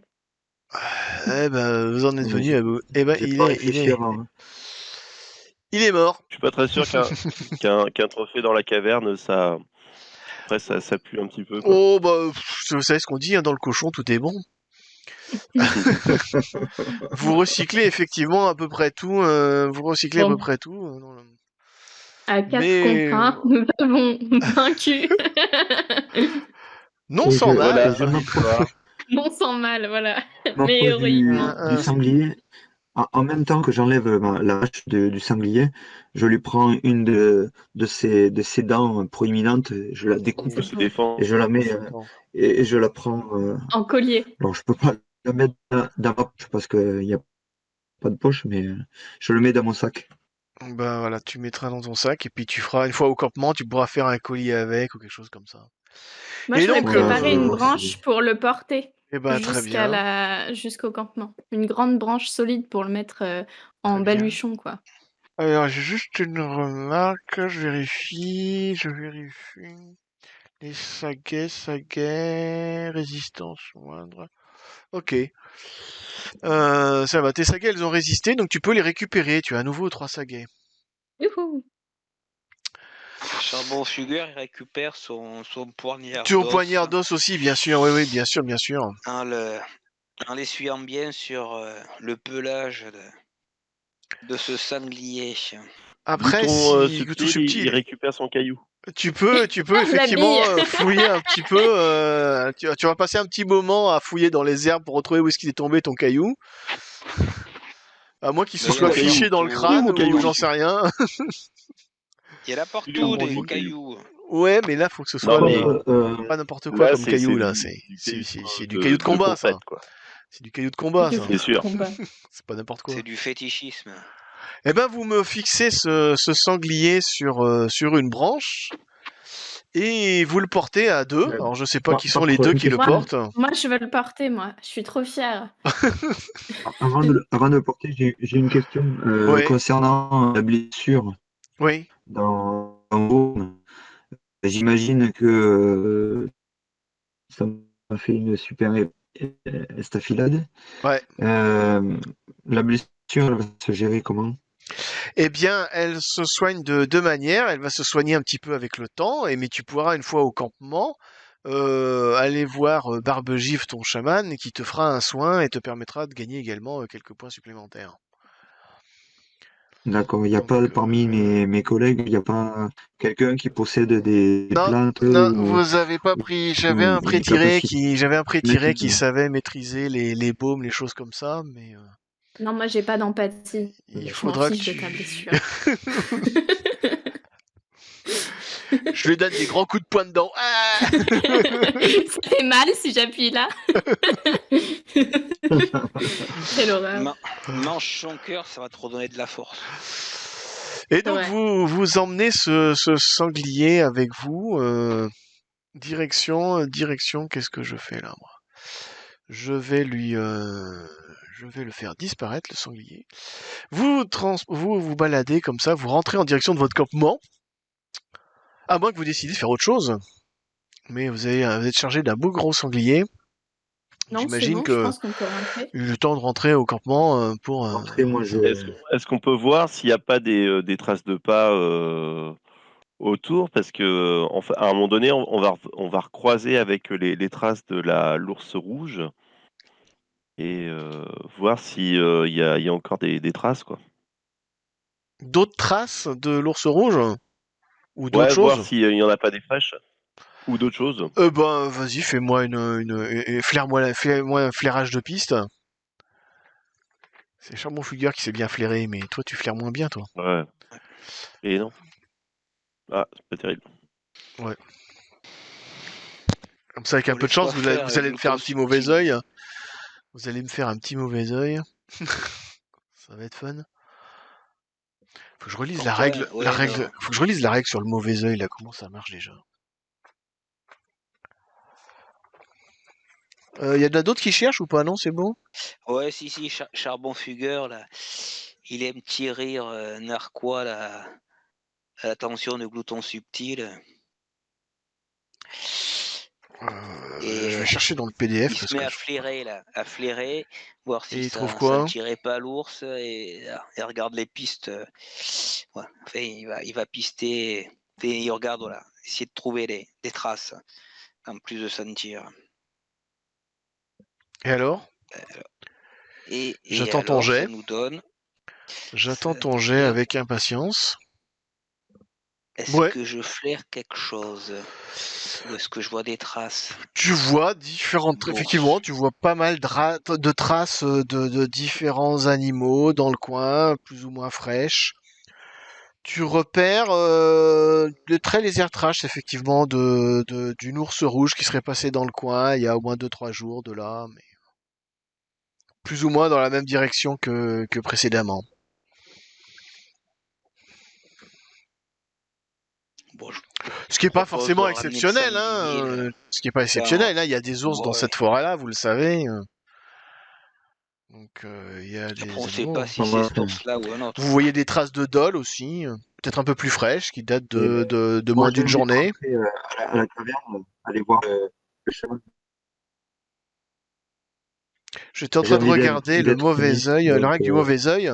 Eh ben, vous en êtes venu à bout. Eh ben, il est mort. Je suis pas très sûr qu'un trophée dans la caverne, ça... Après, ça pue un petit peu, quoi. Oh, bah, vous savez ce qu'on dit, hein, dans le cochon, tout est bon. Vous recyclez effectivement à peu près tout. À peu près tout. À 4 contre 1, nous avons vaincu. Non sans mal. Non sans mal, voilà. Mais héroïquement. Du sanglier, en même temps que j'enlève la hache du sanglier, je lui prends une de ses dents proéminentes, je la découpe Pour C'est se beau. et je la mets Bon. et je la prends. En collier. Alors je peux pas la mettre dans ma poche parce qu'il n'y a pas de poche, mais je le mets dans mon sac. Ben voilà, tu mettras dans ton sac et puis tu feras une fois au campement, tu pourras faire un collier avec ou quelque chose comme ça. Moi, Et j'aurais donc, Voilà, je préparé vais une voir branche si. pour le porter eh ben très bien, jusqu'au campement. Une grande branche solide pour le mettre en très bien. baluchon, quoi. Alors j'ai juste une remarque, je vérifie. Les saguets, résistance moindre. Ok. Ça va, tes saguets, elles ont résisté, donc tu peux les récupérer. Tu as à nouveau 3 saguets. Youhou. Charbon Sugar, il récupère son poignard Tu as au d'os poignard d'os aussi, bien sûr. Oui, oui, bien sûr, bien sûr. en l'essuyant bien sur le pelage de ce sanglier. Après, Glouton si Glouton subtil, il subtil, récupère son caillou. tu peux La bille. effectivement fouiller un petit peu. Tu vas passer un petit moment à fouiller dans les herbes pour retrouver où est-ce qu'il est tombé ton caillou. À moins qu'il se Où Mais il y en soit mon a caillou? fiché dans le partout. Il est où crâne mon ou caillou? j'en sais rien. Il y en a Il est où partout Comme on mon, des mon dit. caillou? cailloux. Ouais, mais là, faut que ce Non soit mais pas n'importe quoi là comme caillou, c'est là. du caillou C'est du caillou de de combat, ça. compète quoi. C'est du caillou de combat, Du ça. C'est sûr. combat. C'est pas n'importe C'est quoi. du fétichisme. Eh ben, vous me fixez ce sanglier sur une branche et vous le portez à deux. Euh, Alors, je sais pas qui sont Par les contre, deux une qui le Moi, question. portent. moi, je veux le porter, moi. Je suis trop fière. Avant de le porter, j'ai une question Ouais, concernant la blessure oui, dans Vaughan. J'imagine que ça m'a fait une super estafilade. ouais. La blessure, elle va se gérer comment? Eh bien, elle se soigne de deux manières. Elle va se soigner un petit peu avec le temps, mais tu pourras, une fois au campement, aller voir Barbe-Givre, ton chaman, qui te fera un soin et te permettra de gagner également quelques points supplémentaires. D'accord, il n'y a Donc, pas parmi mes collègues, il n'y a pas quelqu'un qui possède des non, plantes non, vous avez pas pris. une capacité J'avais un pré-tiré qui maîtrise. savait maîtriser les baumes, les choses comme ça, mais Non, moi, j'ai pas d'empathie. il Je m'en faudra que fiche de ta tu. blessure. Je lui donne des grands coups de poing dedans. Ah. Ça fait mal si j'appuie là. Quelle horreur. Mange son cœur, ça va te redonner de la force. Et C'est donc vrai. vous emmenez ce sanglier avec vous. Direction. Qu'est-ce que je fais là, moi? Je vais je vais le faire disparaître, le sanglier. Vous baladez comme ça, vous rentrez en direction de votre campement, à moins que vous décidiez de faire autre chose. Mais vous êtes chargé d'un beau gros sanglier. Non, c'est J'imagine bon, je que pense qu'on peut rentrer. eu le temps de rentrer au campement pour. Après, moi, Est-ce qu'on peut voir s'il n'y a pas des traces de pas autour? Parce que à un moment donné, on va recroiser avec les traces de l'ours rouge et voir si il y a encore des traces quoi. D'autres traces de l'ours rouge ou d'autres Ouais, voir choses. s'il n'y en a pas des fraîches ou d'autres choses. Ben, vas-y, fais-moi flaire-moi un flairage de piste. C'est Charbon Fugueur qui s'est bien flairé, mais toi, tu flaires moins bien, toi. Ouais. Et non. Ah, c'est pas terrible. Ouais. Comme ça, avec un peu de Laisse-toi chance, faire vous avec allez me faire un Glouton petit mauvais subtil. œil. Vous allez me faire un petit mauvais œil. Ça va être fun. Faut que je relise la Antoine, règle, ouais, non. faut que je relise la règle sur le mauvais œil, là. Comment ça marche déjà? Y a de la d'autres qui cherchent ou pas? Non, c'est bon? Ouais, si, Charbon Fugueur, là, il aime tirer narquois là, à l'attention de Glouton subtil. Je vais Et chercher dans le PDF il se parce met que à flairer, là, voir si Et il trouve ça ne quoi? tirait pas l'ours et regarde les pistes. Ouais. Enfin, il va pister et il regarde, voilà, essayer de trouver des traces en plus de sentir. Et alors? Et J'attends ton alors, ça jet. nous donne. J'attends Ça ton nous jet donne avec impatience. Est-ce Ouais. que je flaire quelque chose? Ou est-ce que je vois des traces Tu vois différentes, d'ours? effectivement, tu vois pas mal de traces de différents animaux dans le coin, plus ou moins fraîches. Tu repères de très légères traces, effectivement, d'une ours rouge qui serait passée dans le coin il y a au moins 2-3 jours de là, mais plus ou moins dans la même direction que précédemment. Bon, je Ce qui est pas propose de forcément ramener le exceptionnel, sanglier. hein. Ce qui est pas Enfin, exceptionnel, hein. Il y a des ours dans ouais. cette forêt-là, vous le savez. Donc il y a Après, des on sait animaux. pas si c'est cet ours-là ou un autre. Vous voyez des traces de dol aussi, peut-être un peu plus fraîches, qui datent Et, de moi, moins j'ai d'une envie de journée. rentrer à la caverne, aller voir le chaman. J'étais en J'ai train de envie regarder le d'être uni. mauvais œil, la Donc, règle du mauvais œil.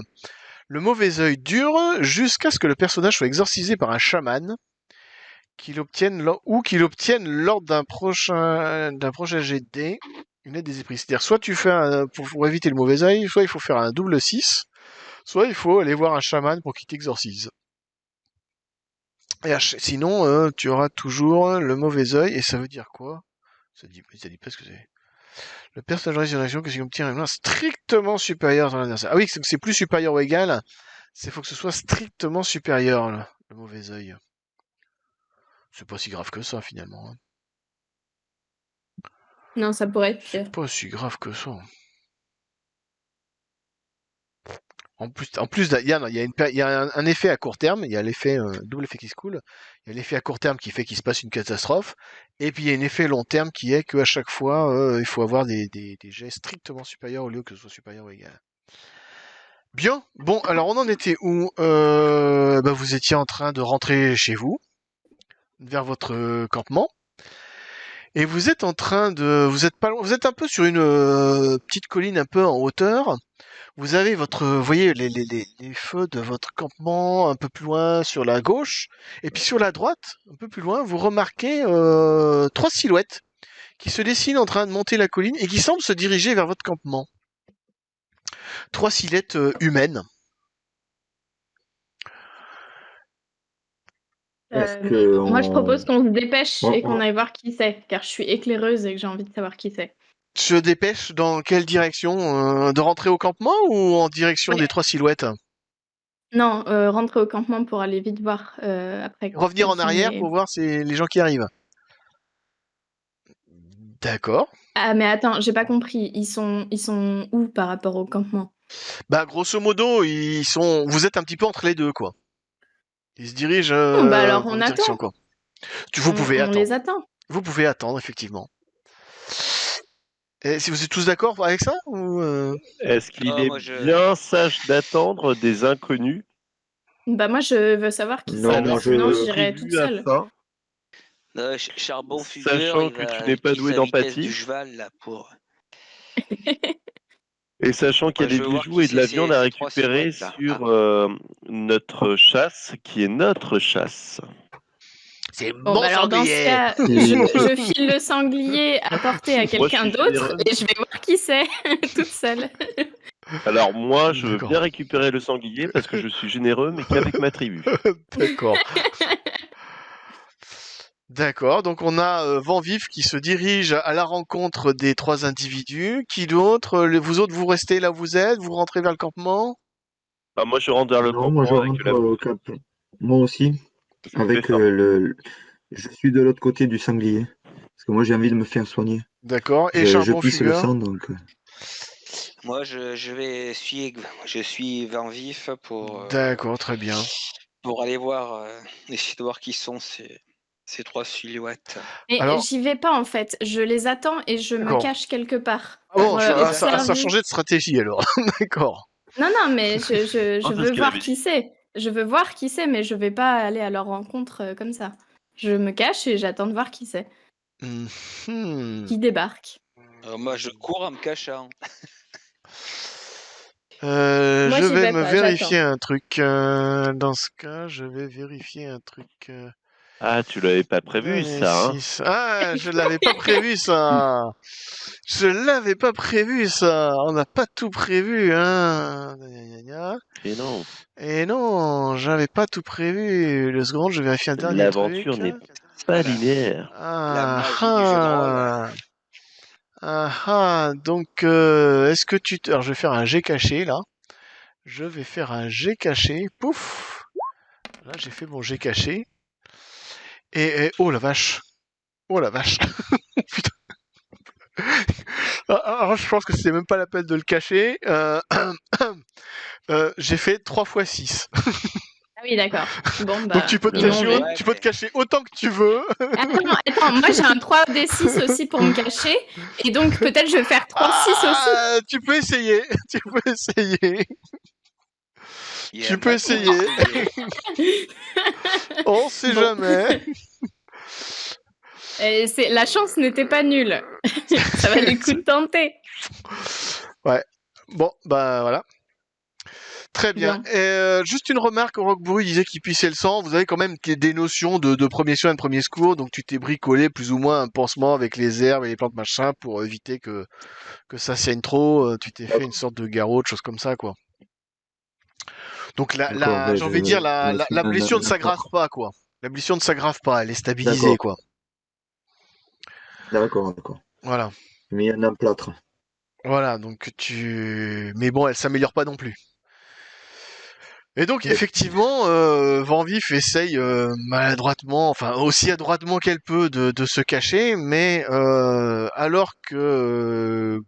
Le mauvais œil dure jusqu'à ce que le personnage soit exorcisé par un chaman, qu'il obtienne lors d'un prochain jet de dés une aide des esprits. C'est-à-dire, soit tu fais pour éviter le mauvais œil, soit il faut faire un double 6, soit il faut aller voir un chaman pour qu'il t'exorcise. Et sinon, tu auras toujours le mauvais œil, et ça veut dire quoi? Ça dit pas ce que c'est. Le personnage de résurrection que s'il obtient un strictement supérieur à son adversaire. Ah oui, c'est plus supérieur ou égal. C'est faut que ce soit strictement supérieur, là, le mauvais œil. C'est pas si grave que ça, finalement, hein. Non, ça pourrait être C'est pire. pas si grave que ça. En plus, il y a un effet à court terme, il y a l'effet double effet qui se coule. Il y a l'effet à court terme qui fait qu'il se passe une catastrophe, et puis il y a un effet long terme qui est qu'à chaque fois, il faut avoir des jets strictement supérieurs au lieu que ce soit supérieur ou égal. Bien. Bon, alors on en était où? Bah, vous étiez en train de rentrer chez vous, vers votre campement, et vous êtes en train de, vous êtes pas loin, vous êtes un peu sur une petite colline un peu en hauteur. Vous avez vous voyez les feux de votre campement un peu plus loin sur la gauche, et puis sur la droite, un peu plus loin, vous remarquez 3 silhouettes qui se dessinent en train de monter la colline et qui semblent se diriger vers votre campement. 3 silhouettes humaines. est-ce que Moi, je propose qu'on se dépêche et qu'on on- aille voir qui c'est, car je suis éclaireuse et que j'ai envie de savoir qui c'est. Se dépêche dans quelle direction? De rentrer au campement ou en direction Oui. des 3 silhouettes? Non, rentrer au campement pour aller vite voir après Revenir quels en sont arrière les... pour voir les gens qui arrivent. D'accord. Ah, mais attends, j'ai pas compris. Ils sont où par rapport au campement? Bah, grosso modo, vous êtes un petit peu entre les deux, quoi. Ils se dirigent Non, bah alors dans on votre direction, attend. quoi. Vous pouvez On les attendre. attend. Vous pouvez attendre, effectivement. Et si vous êtes tous d'accord avec ça ou Est-ce qu'il Ah, est moi, je... bien sage d'attendre des inconnus Bah moi, je veux savoir qui c'est, non, mais moi sinon je j'irai toute prévu à seule. ça, Charbon Fugueur, sachant il que tu va n'es pas utiliser doué sa vitesse d'empathie du cheval là pour... et sachant qu'il y Moi, a je des veux voir bijoux qui et de c'est la viande à ces 3 récupérer silhouettes là. sur notre chasse, qui est notre chasse. c'est Bon, bon bah alors dans ce sanglier? cas, si je file le sanglier à porter à Moi, je quelqu'un suis d'autre généreux. et je vais voir qui c'est, toute seule. Alors moi, je veux D'accord. bien récupérer le sanglier parce que je suis généreux, mais qu'avec ma tribu. D'accord. D'accord. Donc on a Vent Vif qui se dirige à la rencontre des 3 individus. Qui d'autre? Vous autres, vous restez là où vous êtes? Vous rentrez vers le campement? Ah, moi, je rentre vers le non, moi campement je avec rentre la au cap. Moi aussi, je vais avec faire. je suis de l'autre côté du sanglier. Parce que moi j'ai envie de me faire soigner. D'accord. Et Je Charbon pisse le Fugueur? sang, donc. Moi, je suis Vent Vif D'accord, très bien. pour aller voir, essayer de voir qui sont ces 3 silhouettes. Mais Alors, j'y vais pas en fait, je les attends et je me d'accord. cache quelque part Ah bon, pour Tu les ça a attends. observer. changé de stratégie alors. D'accord. Non, non, mais Oh, je c'est ce veux qu'elle voir avait qui dit. c'est. Je veux voir qui c'est, mais je vais pas aller à leur rencontre comme ça. Je me cache et j'attends de voir qui c'est, Mhm. qui débarque. Moi, je cours en me cachant. Moi, Je j'y vais vais me pas, j'attends. vérifier un truc. Dans ce cas, je vais vérifier un truc. Ah, tu l'avais pas prévu, Allez, ça, hein? 6. Ah, je l'avais pas prévu, ça. Je l'avais pas prévu, ça. On n'a pas tout prévu, hein. Gna, gna, gna. Et non, Et non, j'avais pas tout prévu. Le seconde, je vérifie un dernier l'aventure truc. n'est pas Voilà. linéaire. La Ah, magie du jeu de rôle. ah. Ah, ah. Donc, est-ce que tu... Alors, je vais faire un G caché, là. Je vais faire un G caché. Pouf. Là, j'ai fait mon G caché. Oh la vache. Oh la vache. Putain. Alors, je pense que c'est même pas la peine de le cacher. J'ai fait 3 fois 6. Ah oui, d'accord. Bon, bah, Donc tu peux te le cacher, inondé. Ouais, tu peux te mais- cacher autant que tu veux. Attends, moi j'ai un 3d6 aussi pour me cacher. Et donc peut-être je vais faire 3-6 aussi. Ah, tu peux essayer. Tu peux essayer. Il y a Tu un peux bateau pour essayer. essayer. On sait Bon. jamais. Et la chance n'était pas nulle. Ça valait le coup de tenter. Bon, bah voilà. Très bien. Bien. Et, juste une remarque, Roquebourru disait qu'il pissait le sang. Vous avez quand même des notions de premiers soins, de premiers secours. Donc tu t'es bricolé plus ou moins un pansement avec les herbes et les plantes machin pour éviter que ça saigne trop. Tu t'es fait une sorte de garrot, de choses comme ça, quoi. Donc D'accord, ben, j'ai envie de dire, je me suis la mis blessure ne un s'aggrave plâtre. pas, quoi. La blessure ne s'aggrave pas, elle est stabilisée, D'accord, quoi. d'accord. Voilà. J'ai mis un plâtre. Voilà, mais bon, elle s'améliore pas non plus. Et donc, Oui. effectivement, Van Vif essaye maladroitement, enfin aussi adroitement qu'elle peut, de se cacher, mais alors que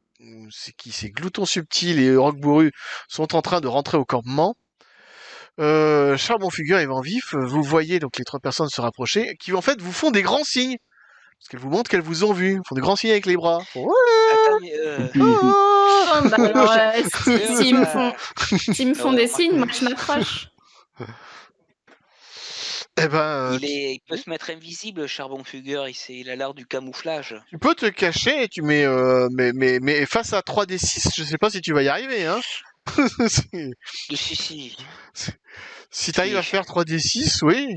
c'est Glouton Subtil et Roquebourru sont en train de rentrer au campement, Charbon Figure et Van Vif, vous voyez donc les 3 personnes se rapprocher, qui en fait vous font des grands signes. Parce qu'elles vous montrent qu'elles vous ont vu. Elles font des grands signes avec les bras. Ouais. Attends, mais Bon, bah alors, s'ils me ça- font des signes, moi je m'accroche. Eh ben, il peut se mettre invisible, Charbon Fugueur. Il a l'art du camouflage. tu peux te cacher et tu mets, mais face à 3d6, je sais pas si tu vas y arriver, hein. Si. Si t'arrives à faire 3d6, oui.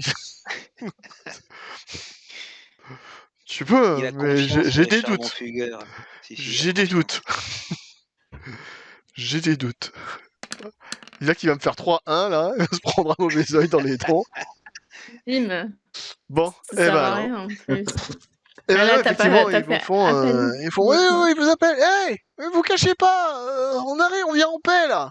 Tu peux, Il a mais confiance, j'ai des Charbon doutes. Fugueur. Si, il a J'ai des confiance. doutes. J'ai des doutes. Là qui va me faire 3-1 là, il va se prendre un mauvais oeil dans les troncs. Bim. Bon, Ça eh sert ben à non. rien en plus. Eh Ah ben là, non, t'as effectivement, fait ils vous font, à peine. ils font, ouais, ils vous appellent, hey, vous cachez pas, on arrive, on vient en paix là.